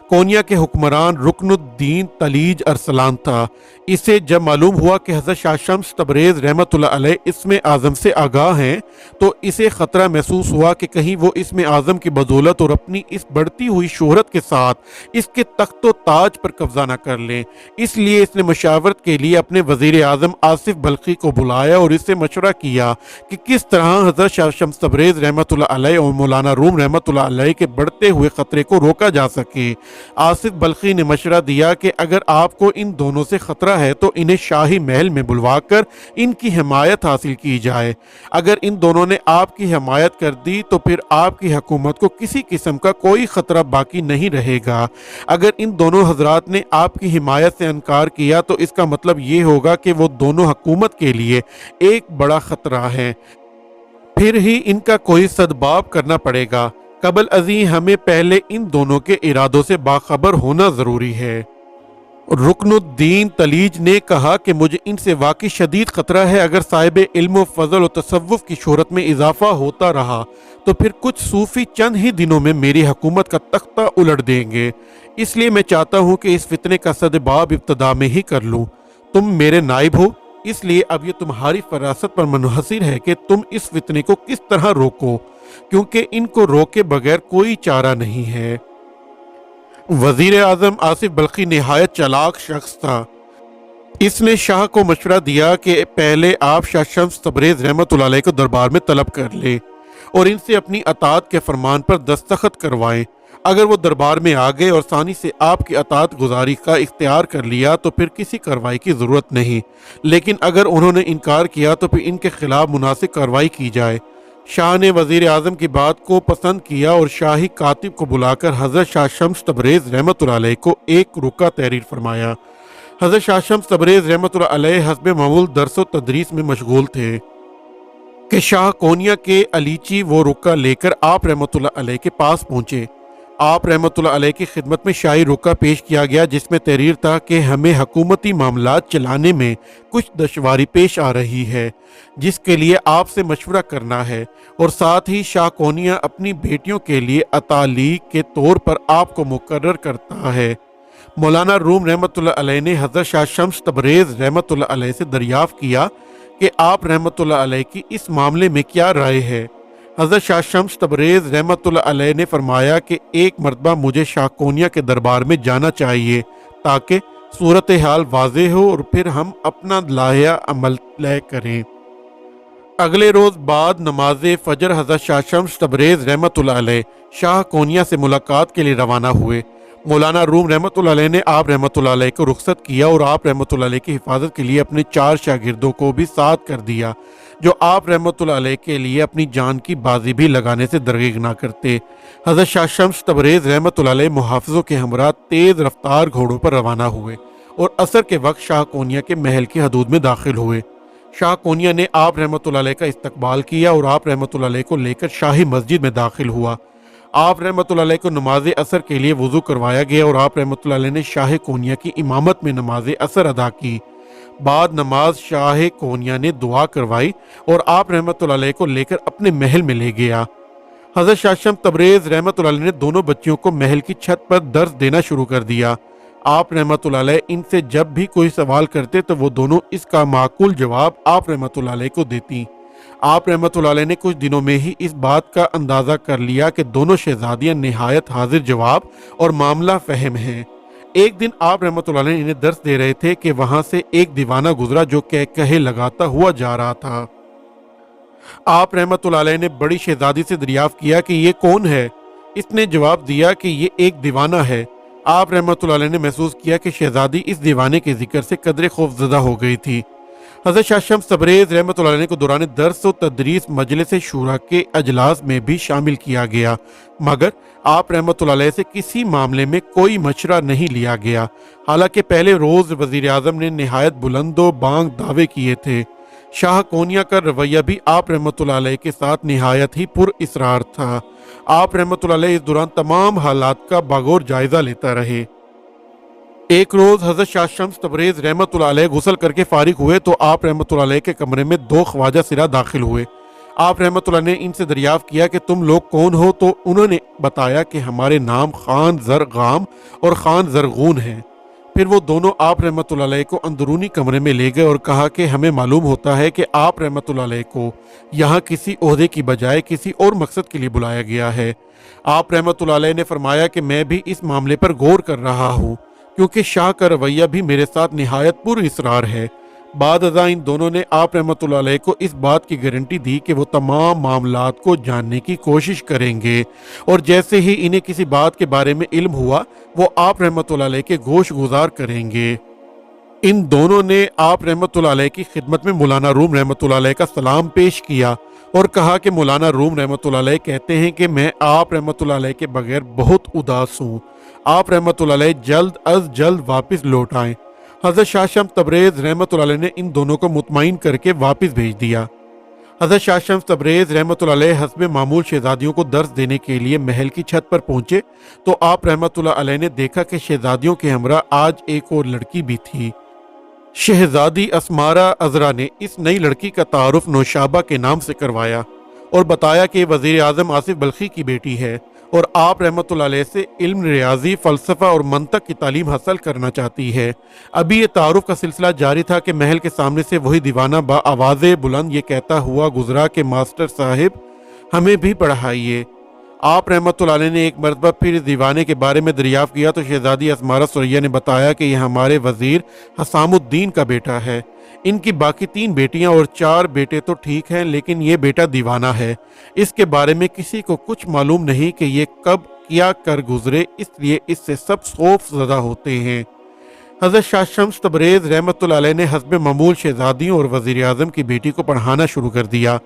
कोनिया के हुक्मरान रुकनुद्दीन तलीज अरसलान था। इसे जब मालूम हुआ कि हज़रत शाह शम्स तबरेज़ रहमतुल्लाह अलैह इसमें आज़म से आगाह हैं, तो इसे ख़तरा महसूस हुआ कि कहीं वो इसमें आज़म की बदौलत और अपनी इस बढ़ती हुई शोहरत के साथ इसके तख्तो ताज पर कब्जा न कर लें। इसलिए इसने मशावरत के लिए अपने वज़ीर आज़म आसिफ बल्खी को बुलाया और इससे मशवरा किया कि किस तरह हज़रत शाह शम्स तबरेज़ रहमतुल्लाह अलैह और मौलाना रूम रहमतुल्लाह अलैह के बढ़ते हुए ख़तरे को रोका जा सके। आसिफ बल्खी ने मशवरा दिया कि अगर आपको इन दोनों से खतरा है तो इन्हें शाही महल में बुलवाकर इनकी हिमायत हासिल की जाए। अगर इन दोनों ने आपकी हिमायत कर दी तो फिर आपकी हुकूमत को किसी किस्म का कोई खतरा बाकी नहीं रहेगा। अगर इन दोनों हजरात ने आपकी हिमायत से इनकार किया तो इसका मतलब ये होगा कि वो दोनों हुकूमत के लिए एक बड़ा खतरा है, फिर ही इनका कोई सदबाब करना पड़ेगा। कबल अज़ीं हमें पहले इन दोनों के इरादों से बाखबर होना ज़रूरी है। रुकनुद्दीन तलीज ने कहा कि मुझे इनसे वाकई शदीद ख़तरा है। अगर साहिब इल्म व फ़ज़ल और तसव्वुफ़ की शोहरत में इजाफ़ा होता रहा तो फिर कुछ सूफ़ी चंद ही दिनों में मेरी हुकूमत का तख्ता उलट देंगे। इसलिए मैं चाहता हूँ कि इस फितने का सदबाब इब्तदा में ही कर लूँ। तुम मेरे नाइब हो, इसलिए अब ये तुम्हारी फरासत पर मुनहसिर है कि तुम इस फितने को किस तरह रोको, क्योंकि इनको रोके बगैर कोई चारा नहीं है। वजीर आजम आसिफ बल्खी निहायत चालाक शख्स था। इसने शाह को मशवरा दिया कि पहले आप शाह शम्स तबरेज़ रहमतुल्लाह अलैह को दरबार में तलब कर ले और इनसे अपनी अतात के फरमान पर दस्तखत करवाएं। अगर वो दरबार में आ गए और सानी से आपकी अतात गुजारी का इख्तियार कर लिया तो फिर किसी कार्रवाई की ज़रूरत नहीं, लेकिन अगर उन्होंने इनकार किया तो फिर इनके खिलाफ मुनासिब कार्रवाई की जाए। शाह ने वज़ीर आज़म की बात को पसंद किया और शाही कातिब को बुलाकर हज़रत शाह शम्स तबरेज़ रहमतुल्लाह अलैह को एक रुका तहरीर फरमाया। हज़रत शाह शम्स तबरेज़ रहमतुल्लाह अलैह हस्ब मामूल दर्स व तदरीस में मशगूल थे कि शाह कोनिया के अलीची वो रुका लेकर आप रहमतुल्लाह अलैह के पास पहुँचे। आप रहमतुल्लाह अलैह की खिदमत में शाही रुका पेश किया गया, जिसमें तहरीर था कि हमें हुकूमती मामलात चलाने में कुछ दुश्वारी पेश आ रही है, जिसके लिए आपसे मशवरा करना है, और साथ ही शाह कोनिया अपनी बेटियों के लिए अतालीक के तौर पर आपको मुकर्रर करता है। मौलाना रूम रहमतुल्लाह अलैह ने हज़रत शाह शम्स तबरेज़ रहमतुल्लाह अलैह से दरियाफ़्त किया कि आप रहमतुल्लाह अलैह की इस मामले में क्या राय है। हज़रत शाह शम्स तबरेज़ रहमतुल्लाह अलैह ने फरमाया कि एक मरतबा मुझे शाह कोनिया के दरबार में जाना चाहिए ताकि सूरत हाल वाज़ेह हो और फिर हम अपना लाया अमल तय करें। अगले रोज़ बाद नमाज फ़जर हज़रत शाह शम्स तबरेज़ रहमतुल्लाह अलैह शाह कोनिया से मुलाकात के लिए रवाना हुए। मौलाना रूम रहमतुल्लाह अलैह ने आप रहमतुल्लाह अलैह को रुखसत किया और आप रहमतुल्लाह अलैह की हिफाजत के लिए अपने 4 शागिर्दों को भी साथ कर दिया, जो आप रहमतुल्लाह अलैह के लिए अपनी जान की बाजी भी लगाने से दरगीर ना करते। हज़रत शाह शम्स तबरेज़ रहमतुल्लाह अलैह मुहाफ़िज़ों के हमरा तेज़ रफ्तार घोड़ों पर रवाना हुए और असर के वक्त शाह कोनिया के महल की हदूद में दाखिल हुए। शाह कोनिया ने आप रहमतुल्लाह अलैह का इस्तकबाल किया और आप रहमतुल्लाह अलैह को लेकर शाही मस्जिद में दाखिल हुआ। आप रहमतुल्लाह अलैह को नमाज असर के लिए वज़ू करवाया गया और आप रहमतुल्लाह अलैह ने शाह कोनिया की इमामत में नमाज असर अदा की। बाद नमाज शाह कोनिया ने दुआ करवाई और आप रहमतुल्लाह अलैह को लेकर अपने महल में ले गया। हज़रत शाह शम्स तबरेज़ रहमतुल्लाह अलैह ने दोनों बच्चियों को महल की छत पर दर्स देना शुरू कर दिया। आप रहमतुल्लाह अलैह इनसे जब भी कोई सवाल करते तो वो दोनों इसका माकूल जवाब आप रहमतुल्लाह अलैह को देती। आप रहमतुल्लाह अलैह ने कुछ दिनों में ही इस बात का अंदाज़ा कर लिया कि दोनों शहजादियाँ निहायत हाजिर जवाब और मामला फ़हम हैं। एक दिन आप रहमतुल्लाह अलैह इन्हें दर्स दे रहे थे कि वहाँ से एक दीवाना गुजरा जो कहे लगाता हुआ जा रहा था। आप रहमतुल्लाह अलैह ने बड़ी शहजादी से दरियाफ्त किया कि ये कौन है। इसने जवाब दिया कि ये एक दीवाना है। आप रहमतुल्लाह अलैह ने महसूस किया कि शहजादी इस दीवाने के जिक्र से कदरे खौफज़दा हो गई थी। हज़रत शाह शम्स तबरेज़ रहमतुल्लाह अलैह को दौरान दर्स व तदरीस मजलिस शूरा के अजलास में भी शामिल किया गया, मगर आप रहमतुल्लाह अलैह से किसी मामले में कोई मशवरा नहीं लिया गया। हालांकि पहले रोज़ वज़ीर आज़म ने निहायत बुलंदो बांग दावे किए थे। शाह कोनिया का रवैया भी आप रहमतुल्लाह अलैह के साथ निहायत ही पुर इसरार था। आप रहमतुल्लाह अलैह इस दौरान तमाम हालात का बागौर जायज़ा लेता रहे। एक रोज़ हज़रत शाह शम्स तबरेज़ रहमतुल्लाह अलैह गुस्ल करके फारिग हुए तो आप रहमतुल्लाह अलैह के कमरे में 2 ख्वाजा सिरा दाखिल हुए। آپ रहमतुल्लाह ने इनसे दरियाफ्त किया कि तुम लोग कौन हो, तो उन्होंने बताया कि हमारे नाम खान जरगाम और खान जरगून हैं। फिर वो दोनों आप रहमतुल्लाह अलैह को अंदरूनी कमरे में ले गए और कहा कि हमें मालूम होता है कि आप रहमतुल्लाह अलैह को यहाँ किसी ओहदे की बजाय किसी और मकसद के लिए बुलाया गया है। आप रहमतुल्लाह अलैह ने फरमाया कि मैं भी इस मामले पर गौर कर रहा हूँ, क्योंकि शाह का रवैया भी मेरे साथ निहायत पुरइसरार है। बाद अज़ा इन दोनों ने आप रहमतुल्लाह अलैह को इस बात की गारंटी दी कि वो तमाम मामलात को जानने की कोशिश करेंगे, और जैसे ही इन्हें किसी बात के बारे में इल्म हुआ वो आप रहमतुल्लाह अलैह के गोश गुजार करेंगे। इन दोनों ने आप रहमतुल्लाह अलैह की खिदमत में मौलाना रूम रहमतुल्लाह अलैह का सलाम पेश किया और कहा कि मौलाना रूम रहमतुल्लाह अलैह कहते हैं कि मैं आप रहमतुल्लाह अलैह के बगैर बहुत उदास हूँ। आप रहमतुल्लाह अलैह जल्द अज जल्द वापस लौट आएं। हज़रत शाह शम्स तबरेज़ रहमतुल्लाह अलैह ने इन दोनों को मुतमईन करके वापस भेज दिया। हज़रत शाह शम्स तबरेज़ रहमतुल्लाह अलैह हस्ब मामूल शहजादियों को दर्स देने के लिए महल की छत पर पहुंचे तो आप रहमतुल्लाह अलैह ने देखा कि शहजादियों के हमरा आज एक और लड़की भी थी। शहजादी अस्मारा अजरा ने इस नई लड़की का तारुफ नौशाबा के नाम से करवाया और बताया कि वज़ीर आज़म आसिफ बल्खी की बेटी है और आप रहमतुल्लाह अलैह से इल्म, रियाजी, फ़लसफ़ा और मंतक की तालीम हासिल करना चाहती है। अभी ये तारुफ का सिलसिला जारी था कि महल के सामने से वही दीवाना बा आवाज़ बुलंद ये कहता हुआ गुजरा कि मास्टर साहिब हमें भी पढ़ाइए। आप रहमतुल्लाह अलैह ने एक मरतबा फिर इस दीवाने के बारे में दरियाफ्त किया तो शहजादी अस्मारा सुरैया ने बताया कि यह हमारे वज़ीर हसामुद्दीन का बेटा है। इनकी बाकी 3 बेटियां और 4 बेटे तो ठीक हैं, लेकिन ये बेटा दीवाना है। इसके बारे में किसी को कुछ मालूम नहीं कि ये कब क्या कर गुजरे, इसलिए इससे सब खौफ ज़दा होते हैं। हज़रत शाह शम्स तबरेज़ रहमतुल्लाह अलैह ने हस्ब मामूल शहजादियों और वज़ीर आज़म की बेटी को पढ़ाना शुरू कर दिया।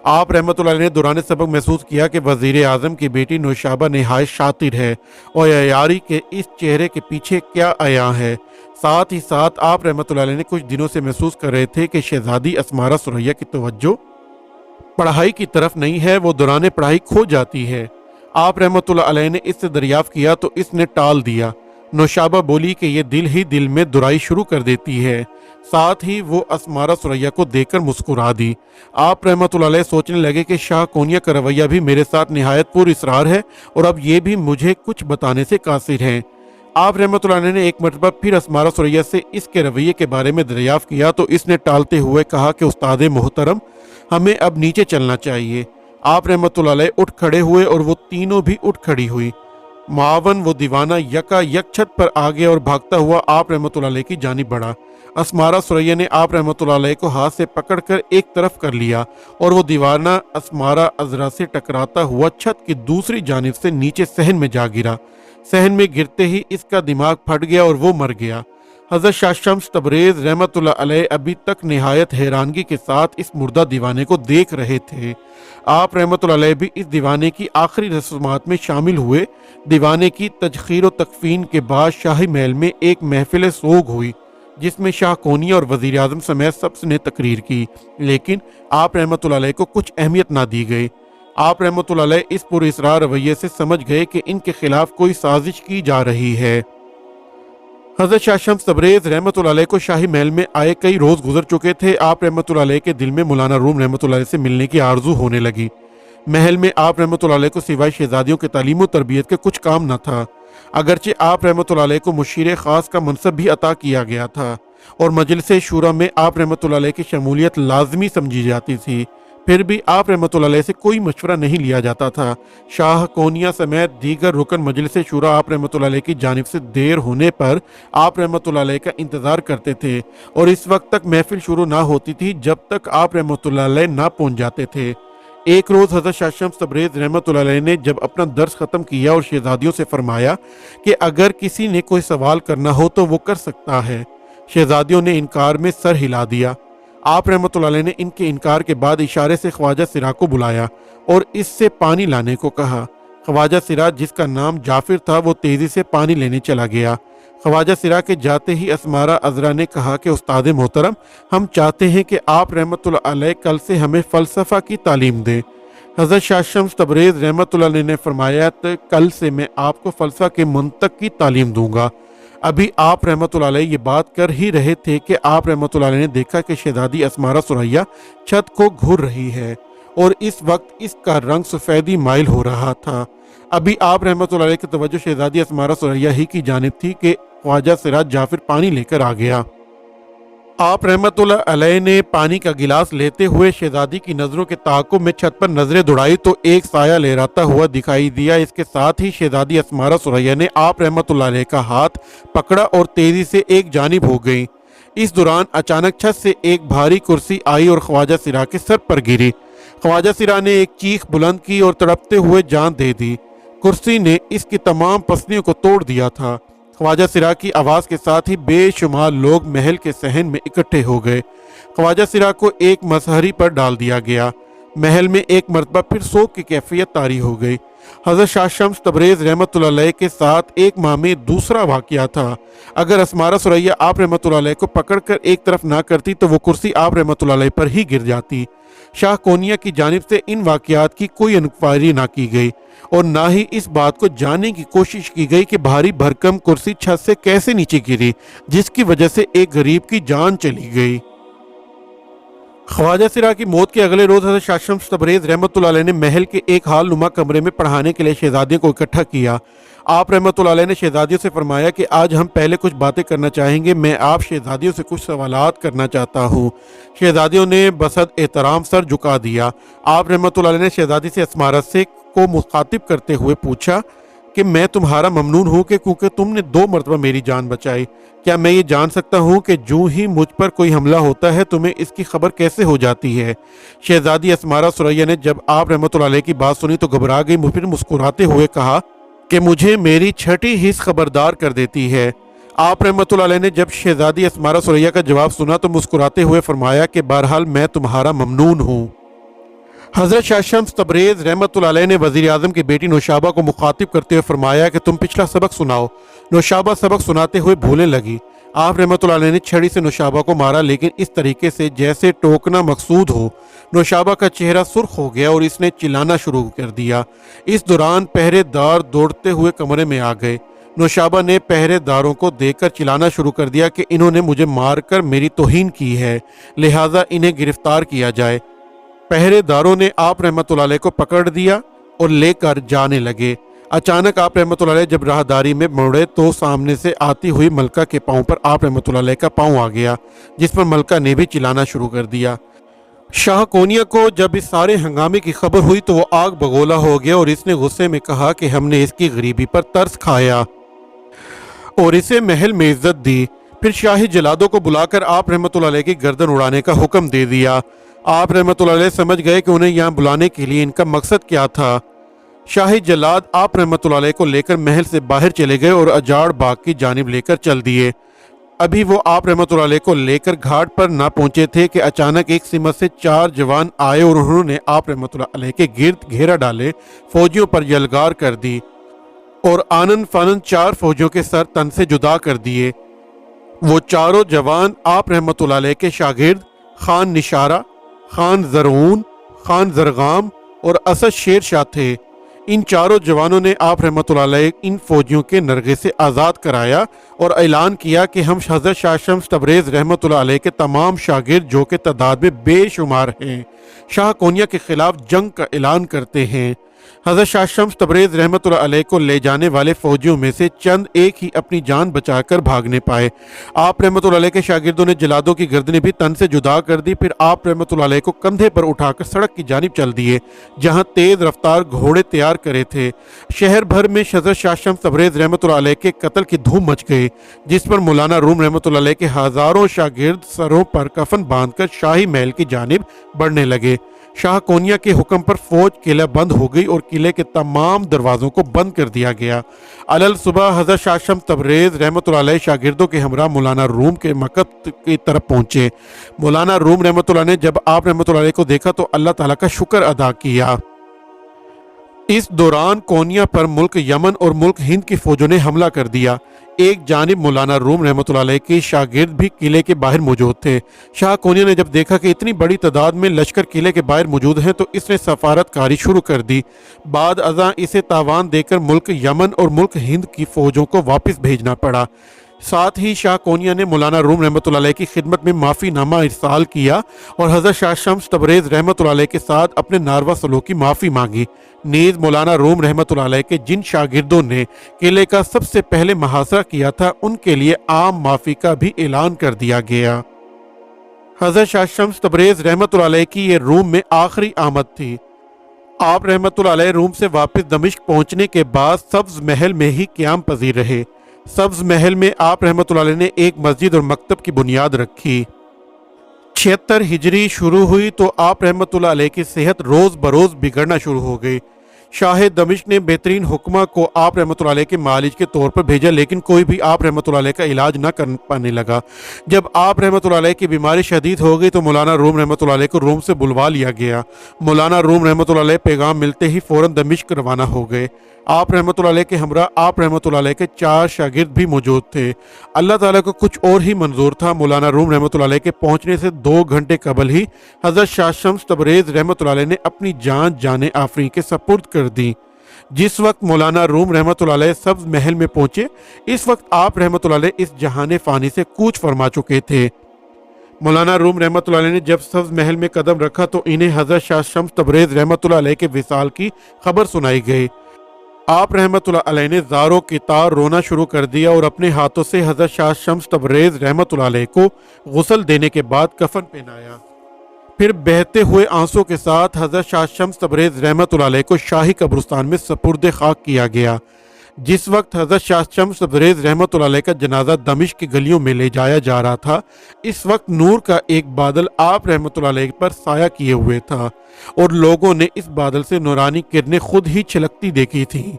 आप रहमतुल्लाह अलैह ने दौरान सबक महसूस किया कि वज़ीर आज़म की बेटी नौशाबा नहायत शातिर है और अयारी के इस चेहरे के पीछे क्या आया है। साथ ही साथ आप रहमतुल्लाह अलैह ने कुछ दिनों से महसूस कर रहे थे कि शहजादी अस्मारा सुरैया की तवज्जो पढ़ाई की तरफ नहीं है, वो दौरान पढ़ाई खो जाती है। आप रहमतुल्लाह अलैह ने इससे दरियाफ्त किया तो इसने टाल दिया। नौशाबा बोली कि ये दिल ही दिल में दुराई शुरू कर देती है। साथ ही वो अस्मारा सुरैया को देखकर मुस्कुरा दी। आप रहमतुल्लाह अलैह सोचने लगे कि शाह कोनिया का रवैया भी मेरे साथ निहायत पुरइसरार है और अब ये भी मुझे कुछ बताने से कासिर हैं। आप रहमतुल्लाह अलैह ने एक मरतबा फिर अस्मारा सुरैया से इसके रवैये के बारे में दरियाफ्त किया तो इसने टालते हुए कहा कि उस्ताद मोहतरम हमें अब नीचे चलना चाहिए। आप रहमतुल्लाह अलैह उठ खड़े हुए और वो तीनों भी उठ खड़ी हुई। मावन वो दीवाना यका यक छत पर आ गया और भागता हुआ आप रहमतुल्लाह अलैह की जानिब बढ़ा। अस्मारा सुरैया ने आप रहमतुल्लाह अलैह को हाथ से पकड़कर एक तरफ कर लिया और वो दीवाना अस्मारा अजरा से टकराता हुआ छत की दूसरी जानिब से नीचे सहन में जा गिरा। सहन में गिरते ही इसका दिमाग फट गया और वो मर गया। हज़रत शाह शम्स तबरेज़ रहमतुल्लाह अलैह अभी तक निहायत हैरानगी के साथ इस मुर्दा दीवाने को देख रहे थे। आप रहमतुल्लाह अलैह भी इस दीवाने की आखिरी रस्मात में शामिल हुए। दीवाने की तजखीर व तकफीन के बाद शाही महल में एक महफिल सोग हुई जिसमें शाह कोनिया और वज़ीर आज़म समेत सबने तकरीर की, लेकिन आप रहमतुल्लाह अलैह को कुछ अहमियत ना दी गई। आप रहमतुल्लाह अलैह इस पुरइसरार रवैये से समझ गए कि इनके खिलाफ कोई साजिश की जा रही है। हज़रत शाह शम्स तबरेज़ रहमतुल्लाह अलैह को शाही महल में आए कई रोज़ गुजर चुके थे। आप रहमतुल्लाह अलैह के दिल में मौलाना रूम रहमतुल्लाह अलैह से मिलने की आरजू होने लगी। महल में आप रहमतुल्लाह अलैह को सिवाय शहजादियों के तालीम व तरबियत के कुछ काम न था। अगरचे आप रहमतुल्लाह अलैह को मुशीर ख़ास का मनसब भी अता किया गया था और मजलिस शूरा में आप रहमतुल्लाह अलैह की शमूलियत लाजमी समझी जाती थी, फिर भी आप रहमतुल्लाह अलैह से कोई मशवरा नहीं लिया जाता था। शाह कोनिया समेत दीगर रुकन मजलिस शूरा आप रहमतुल्लाह अलैह की जानिब से देर होने पर आप रहमतुल्लाह अलैह का इंतज़ार करते थे और इस वक्त तक महफिल शुरू ना होती थी जब तक आप रहमतुल्लाह अलैह ना पहुँच जाते थे। एक रोज़ हज़रत शाह शम्स तबरेज़ रहमतुल्लाह अलैह ने जब अपना दर्स ख़त्म किया और शहजादियों से फरमाया कि अगर किसी ने कोई सवाल करना हो तो वो कर सकता है। शहजादियों ने इनकार में सर हिला दिया। आप रहमतुल्लाह अलैह ने इनके इनकार के बाद इशारे से ख्वाजा सिरा को बुलाया और इससे पानी लाने को कहा। ख्वाजा सिरा, जिसका नाम जाफिर था, वो तेज़ी से पानी लेने चला गया। ख्वाजा सिरा के जाते ही अस्मारा अजरा ने कहा कि उस्ताद मोहतरम, हम चाहते हैं कि आप रहमतुल्लाह अलैह कल से हमें फ़लसफ़ा की तालीम दें। हज़रत शाह शम्स तबरेज़ रहमतुल्लाह अलैह ने फरमाया तो कल से मैं आपको फ़लसफ़ा के मंतक की तालीम दूंगा। अभी आप रहमतुल्लाह अलैह ये बात कर ही रहे थे कि आप रहमतुल्लाह अलैह ने देखा कि शहजादी अस्मारा सुरैया छत को घूर रही है اور اس وقت اس کا رنگ سفیدی مائل ہو رہا تھا۔ ابھی آپ رحمۃ اللہ علیہ کی توجہ شہزادی اسمارہ ثریہ ہی کی جانب تھی کہ خواجہ سراج جعفر پانی لے کر آ گیا۔ آپ رحمۃ اللہ علیہ نے پانی کا گلاس لیتے ہوئے شہزادی کی نظروں کے تعاقب میں چھت پر نظریں دوڑائی تو ایک سایہ لہراتا ہوا دکھائی دیا۔ اس کے ساتھ ہی شہزادی اسمارہ ثریہ نے آپ رحمۃ اللہ علیہ کا ہاتھ پکڑا اور تیزی سے ایک جانب ہو گئی۔ اس دوران اچانک چھت سے ایک بھاری کرسی آئی اور خواجہ سرا کے سر پر گری۔ خواجہ سرا نے ایک چیخ بلند کی اور تڑپتے ہوئے جان دے دی۔ کرسی نے اس کی تمام پسلیوں کو توڑ دیا تھا۔ خواجہ سرا کی آواز کے ساتھ ہی بے شمار لوگ محل کے صحن میں اکٹھے ہو گئے۔ خواجہ سرا کو ایک مسہری پر ڈال دیا گیا۔ محل میں ایک مرتبہ پھر سوگ کی کیفیت طاری ہو گئی۔ حضرت شاہ شمس تبریز رحمۃ اللہ علیہ کے ساتھ ایک ماہ میں دوسرا واقعہ تھا۔ اگر اسمارہ ثریہ آپ رحمۃ اللہ علیہ کو پکڑ کر ایک طرف نہ کرتی تو وہ کرسی آپ رحمۃ اللہ علیہ پر ہی گر جاتی۔ شاہ کونیا کی جانب سے ان واقعات کی کوئی انکوائری نہ کی گئی اور نہ ہی اس بات کو جاننے کی کوشش کی گئی کہ بھاری بھرکم کرسی چھت سے کیسے نیچے گری، جس کی وجہ سے ایک غریب کی جان چلی گئی۔ خواجہ سرا کی موت کے اگلے روز حضرت شاہ شمس تبریز رحمۃ اللہ علیہ نے محل کے ایک حال نما کمرے میں پڑھانے کے لیے شہزادیوں کو اکٹھا کیا۔ آپ رحمۃ اللہ علیہ نے شہزادیوں سے فرمایا کہ آج ہم پہلے کچھ باتیں کرنا چاہیں گے، میں آپ شہزادیوں سے کچھ سوالات کرنا چاہتا ہوں۔ شہزادیوں نے بصد احترام سر جھکا دیا۔ آپ رحمۃ اللہ علیہ نے شہزادی سے اسمارہ سے کو مخاطب کرتے ہوئے پوچھا کہ میں تمہارا ممنون ہوں کہ کیونکہ تم نے 2 مرتبہ میری جان بچائی۔ کیا میں یہ جان سکتا ہوں کہ جو ہی مجھ پر کوئی حملہ ہوتا ہے تمہیں اس کی خبر کیسے ہو جاتی ہے؟ شہزادی اسمارہ ثریہ نے جب آپ رحمۃ اللہ علیہ کی بات سنی تو گھبرا گئی، پھر مسکراتے ہوئے کہا کہ مجھے میری چھٹی حس خبردار کر دیتی ہے۔ آپ رحمۃ اللہ علیہ نے جب شہزادی اسمارہ ثریہ کا جواب سنا تو مسکراتے ہوئے فرمایا کہ بہرحال میں تمہارا ممنون ہوں۔ حضرت شاہ شمس تبریز رحمۃ اللہ علیہ نے وزیر اعظم کی بیٹی نوشابہ کو مخاطب کرتے ہوئے فرمایا کہ تم پچھلا سبق سناؤ۔ نوشابہ سبق سناتے ہوئے بھولنے لگی۔ آپ رحمۃ اللہ علیہ نے چھڑی سے نوشابہ کو مارا، لیکن اس طریقے سے جیسے ٹوکنا مقصود ہو۔ نوشابہ کا چہرہ سرخ ہو گیا اور اس نے چلانا شروع کر دیا۔ اس دوران پہرے دار دوڑتے ہوئے کمرے میں آ گئے۔ نوشابہ نے پہرے داروں کو دیکھ کر چلانا شروع کر دیا کہ انہوں نے مجھے مار کر میری توہین کی ہے، لہٰذا انہیں گرفتار کیا جائے۔ پہرے داروں نے آپ رحمۃ اللہ علیہ کو پکڑ دیا اور لے کر جانے لگے۔ اچانک آپ رحمۃ اللہ علیہ جب راہداری میں مڑے تو سامنے سے آتی ہوئی ملکہ کے پاؤں پر آپ رحمۃ اللہ علیہ کا پاؤں آ گیا، جس پر ملکہ نے بھی چلانا شروع کر دیا۔ شاہ کونیا کو جب اس سارے ہنگامے کی خبر ہوئی تو وہ آگ بگولا ہو گیا اور اس نے غصے میں کہا کہ ہم نے اس کی غریبی پر ترس کھایا اور اسے محل میں عزت دی۔ پھر شاہی جلادوں کو بلا کر آپ رحمۃ اللہ علیہ کی گردن اڑانے کا حکم دے دیا۔ آپ رحمۃ اللہ علیہ سمجھ گئے کہ انہیں یہاں بلانے کے لیے ان کا مقصد کیا تھا۔ شاہی جلاد آپ رحمۃ اللہ علیہ کو لے کر محل سے باہر چلے گئے اور اجاڑ باغ کی جانب لے کر چل دیے۔ ابھی وہ آپ رحمۃ اللہ علیہ کو لے کر گھاٹ پر نہ پہنچے تھے کہ اچانک ایک سمت سے 4 جوان آئے اور انہوں نے آپ رحمۃ اللہ علیہ کے گرد گھیرا ڈالے، فوجیوں پر یلغار کر دی اور آنن فانن 4 فوجیوں کے سر تن سے جدا کر دیے۔ وہ چاروں جوان آپ رحمۃ اللہ علیہ کے شاگرد خان نشارہ، خان زرعون، خان زرغام اور اسد شیر شاہ تھے۔ ان چاروں جوانوں نے آپ رحمۃ اللہ علیہ ان فوجیوں کے نرغے سے آزاد کرایا اور اعلان کیا کہ ہم حضرت شاہ شمس تبریز رحمۃ اللہ علیہ کے تمام شاگرد جو کہ تعداد میں بے شمار ہیں، شاہ کونیا کے خلاف جنگ کا اعلان کرتے ہیں۔ حضرت شاہ شمس تبریز رحمۃ اللہ علیہ کو لے جانے والے فوجیوں میں سے چند ایک ہی اپنی جان بچا کر بھاگنے پائے۔ آپ رحمۃ اللہ علیہ کے شاگردوں نے جلادوں کی گردنیں بھی تن سے جدا کر دی، پھر آپ رحمۃ اللہ علیہ کو کندھے پر اٹھا کر سڑک کی جانب چل دیے جہاں تیز رفتار گھوڑے تیار کرے تھے۔ شہر بھر میں حضرت شاہ شمس تبریز رحمۃ اللہ علیہ کے قتل کی دھوم مچ گئی، جس پر مولانا روم رحمۃ اللہ علیہ کے ہزاروں شاگرد سروں پر کفن باندھ کر شاہی محل کی جانب بڑھنے لگے۔ شاہ کونیا کے حکم پر فوج قلعہ بند ہو گئی اور قلعے کے تمام دروازوں کو بند کر دیا گیا۔ علل صبح حضرت شاہ شمس تبریز رحمۃ اللہ علیہ شاگردوں کے ہمراہ مولانا روم کے مکتب کی طرف پہنچے۔ مولانا روم رحمۃ اللہ نے جب آپ رحمۃ اللہ علیہ کو دیکھا تو اللہ تعالیٰ کا شکر ادا کیا۔ اس دوران کونیا پر ملک یمن اور ملک ہند کی فوجوں نے حملہ کر دیا۔ ایک جانب مولانا روم رحمۃ اللہ علیہ کے شاگرد بھی قلعے کے باہر موجود تھے۔ شاہ کونیا نے جب دیکھا کہ اتنی بڑی تعداد میں لشکر قلعے کے باہر موجود ہیں تو اس نے سفارت کاری شروع کر دی۔ بعد ازاں اسے تاوان دے کر ملک یمن اور ملک ہند کی فوجوں کو واپس بھیجنا پڑا۔ ساتھ ہی شاہ کونیا نے مولانا روم رحمۃ اللہ علیہ کی خدمت میں معافی نامہ ارسال کیا اور حضرت شاہ شمس تبریز رحمۃ اللہ علیہ کے ساتھ اپنے ناروا سلوک کی معافی مانگی۔ نیز مولانا روم رحمۃ اللہ علیہ کے جن شاگردوں نے قلعے کا سب سے پہلے محاصرہ کیا تھا ان کے لیے عام معافی کا بھی اعلان کر دیا گیا۔ حضرت شاہ شمس تبریز رحمۃ اللہ علیہ کی یہ روم میں آخری آمد تھی۔ آپ رحمۃ اللہ علیہ روم سے واپس دمشق پہنچنے کے بعد سبز محل میں ہی قیام پذیر رہے۔ سبز محل میں آپ رحمۃ اللہ علیہ نے ایک مسجد اور مکتب کی بنیاد رکھی۔ 76 ہجری شروع ہوئی تو آپ رحمۃ اللہ علیہ کی صحت روز بروز بگڑنا شروع ہو گئی۔ شاہ دمشق نے بہترین حکمہ کو آپ رحمۃ اللہ علیہ کے معالج کے طور پر بھیجا، لیکن کوئی بھی آپ رحمۃ اللہ علیہ کا علاج نہ کر پانے لگا۔ جب آپ رحمۃ اللہ علیہ کی بیماری شدید ہو گئی تو مولانا روم رحمۃ اللہ علیہ کو روم سے بلوا لیا گیا۔ مولانا روم رحمۃ اللہ علیہ پیغام ملتے ہی فوراً دمشق روانہ ہو گئے۔ آپ رحمۃ اللہ علیہ کے ہمراہ آپ رحمۃ اللہ علیہ کے 4 شاگرد بھی موجود تھے۔ اللہ تعالیٰ کو کچھ اور ہی منظور تھا۔ مولانا روم رحمۃ اللہ علیہ کے پہنچنے سے 2 گھنٹے قبل ہی حضرت شاہ شمس تبریز رحمۃ اللہ علیہ نے اپنی جان آفریں کے سپرد کر دی۔ جس وقت مولانا روم رحمۃ اللہ علیہ سبز محل میں پہنچے، اس وقت آپ رحمۃ اللہ علیہ اس جہان فانی سے کوچ فرما چکے تھے۔ مولانا روم رحمۃ اللہ علیہ نے جب سبز محل میں قدم رکھا تو انہیں حضرت شاہ شمس تبریز رحمۃ اللہ علیہ کے وصال کی خبر سنائی گئی۔ آپ رحمۃ اللہ علیہ نے زاروں کی طار رونا شروع کر دیا اور اپنے ہاتھوں سے حضرت شاہ شمس تبریز رحمۃ اللہ علیہ کو غسل دینے کے بعد کفن پہنایا۔ پھر بہتے ہوئے آنسوں کے ساتھ حضرت شاہ شمس تبریز رحمۃ اللہ علیہ کو شاہی قبرستان میں سپرد خاک کیا گیا۔ جس وقت حضرت شاہ شمس تبریز رحمۃ اللہ علیہ کا جنازہ دمشق کی گلیوں میں لے جایا جا رہا تھا، اس وقت نور کا ایک بادل آپ رحمۃ اللہ علیہ پر سایہ کیے ہوئے تھا اور لوگوں نے اس بادل سے نورانی کرنیں خود ہی چھلکتی دیکھی تھیں۔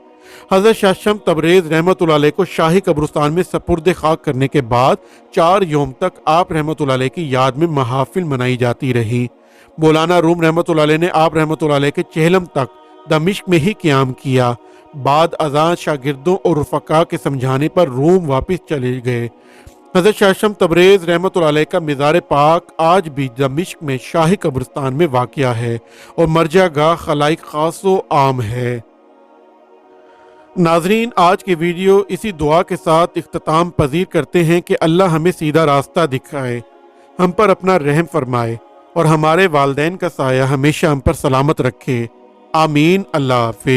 حضرت شاہ شمس تبریز رحمۃ اللہ علیہ کو شاہی قبرستان میں سپرد خاک کرنے کے بعد 4 یوم تک آپ رحمۃ اللہ علیہ کی یاد میں محافل منائی جاتی رہی۔ مولانا روم رحمۃ اللہ علیہ نے آپ رحمۃ اللہ علیہ کے چہلم تک دمشق میں ہی قیام کیا۔ بعد ازاں شاگردوں اور رفقا کے سمجھانے پر روم واپس چلے گئے۔ حضرت شاہ شمس تبریز رحمۃ اللہ علیہ کا مزار پاک آج بھی دمشق میں شاہی قبرستان میں واقع ہے اور مرجع گاہ خلائق خاص و عام ہے۔ ناظرین، آج کی ویڈیو اسی دعا کے ساتھ اختتام پذیر کرتے ہیں کہ اللہ ہمیں سیدھا راستہ دکھائے، ہم پر اپنا رحم فرمائے اور ہمارے والدین کا سایہ ہمیشہ ہم پر سلامت رکھے۔ آمین۔ اللہ حافظ۔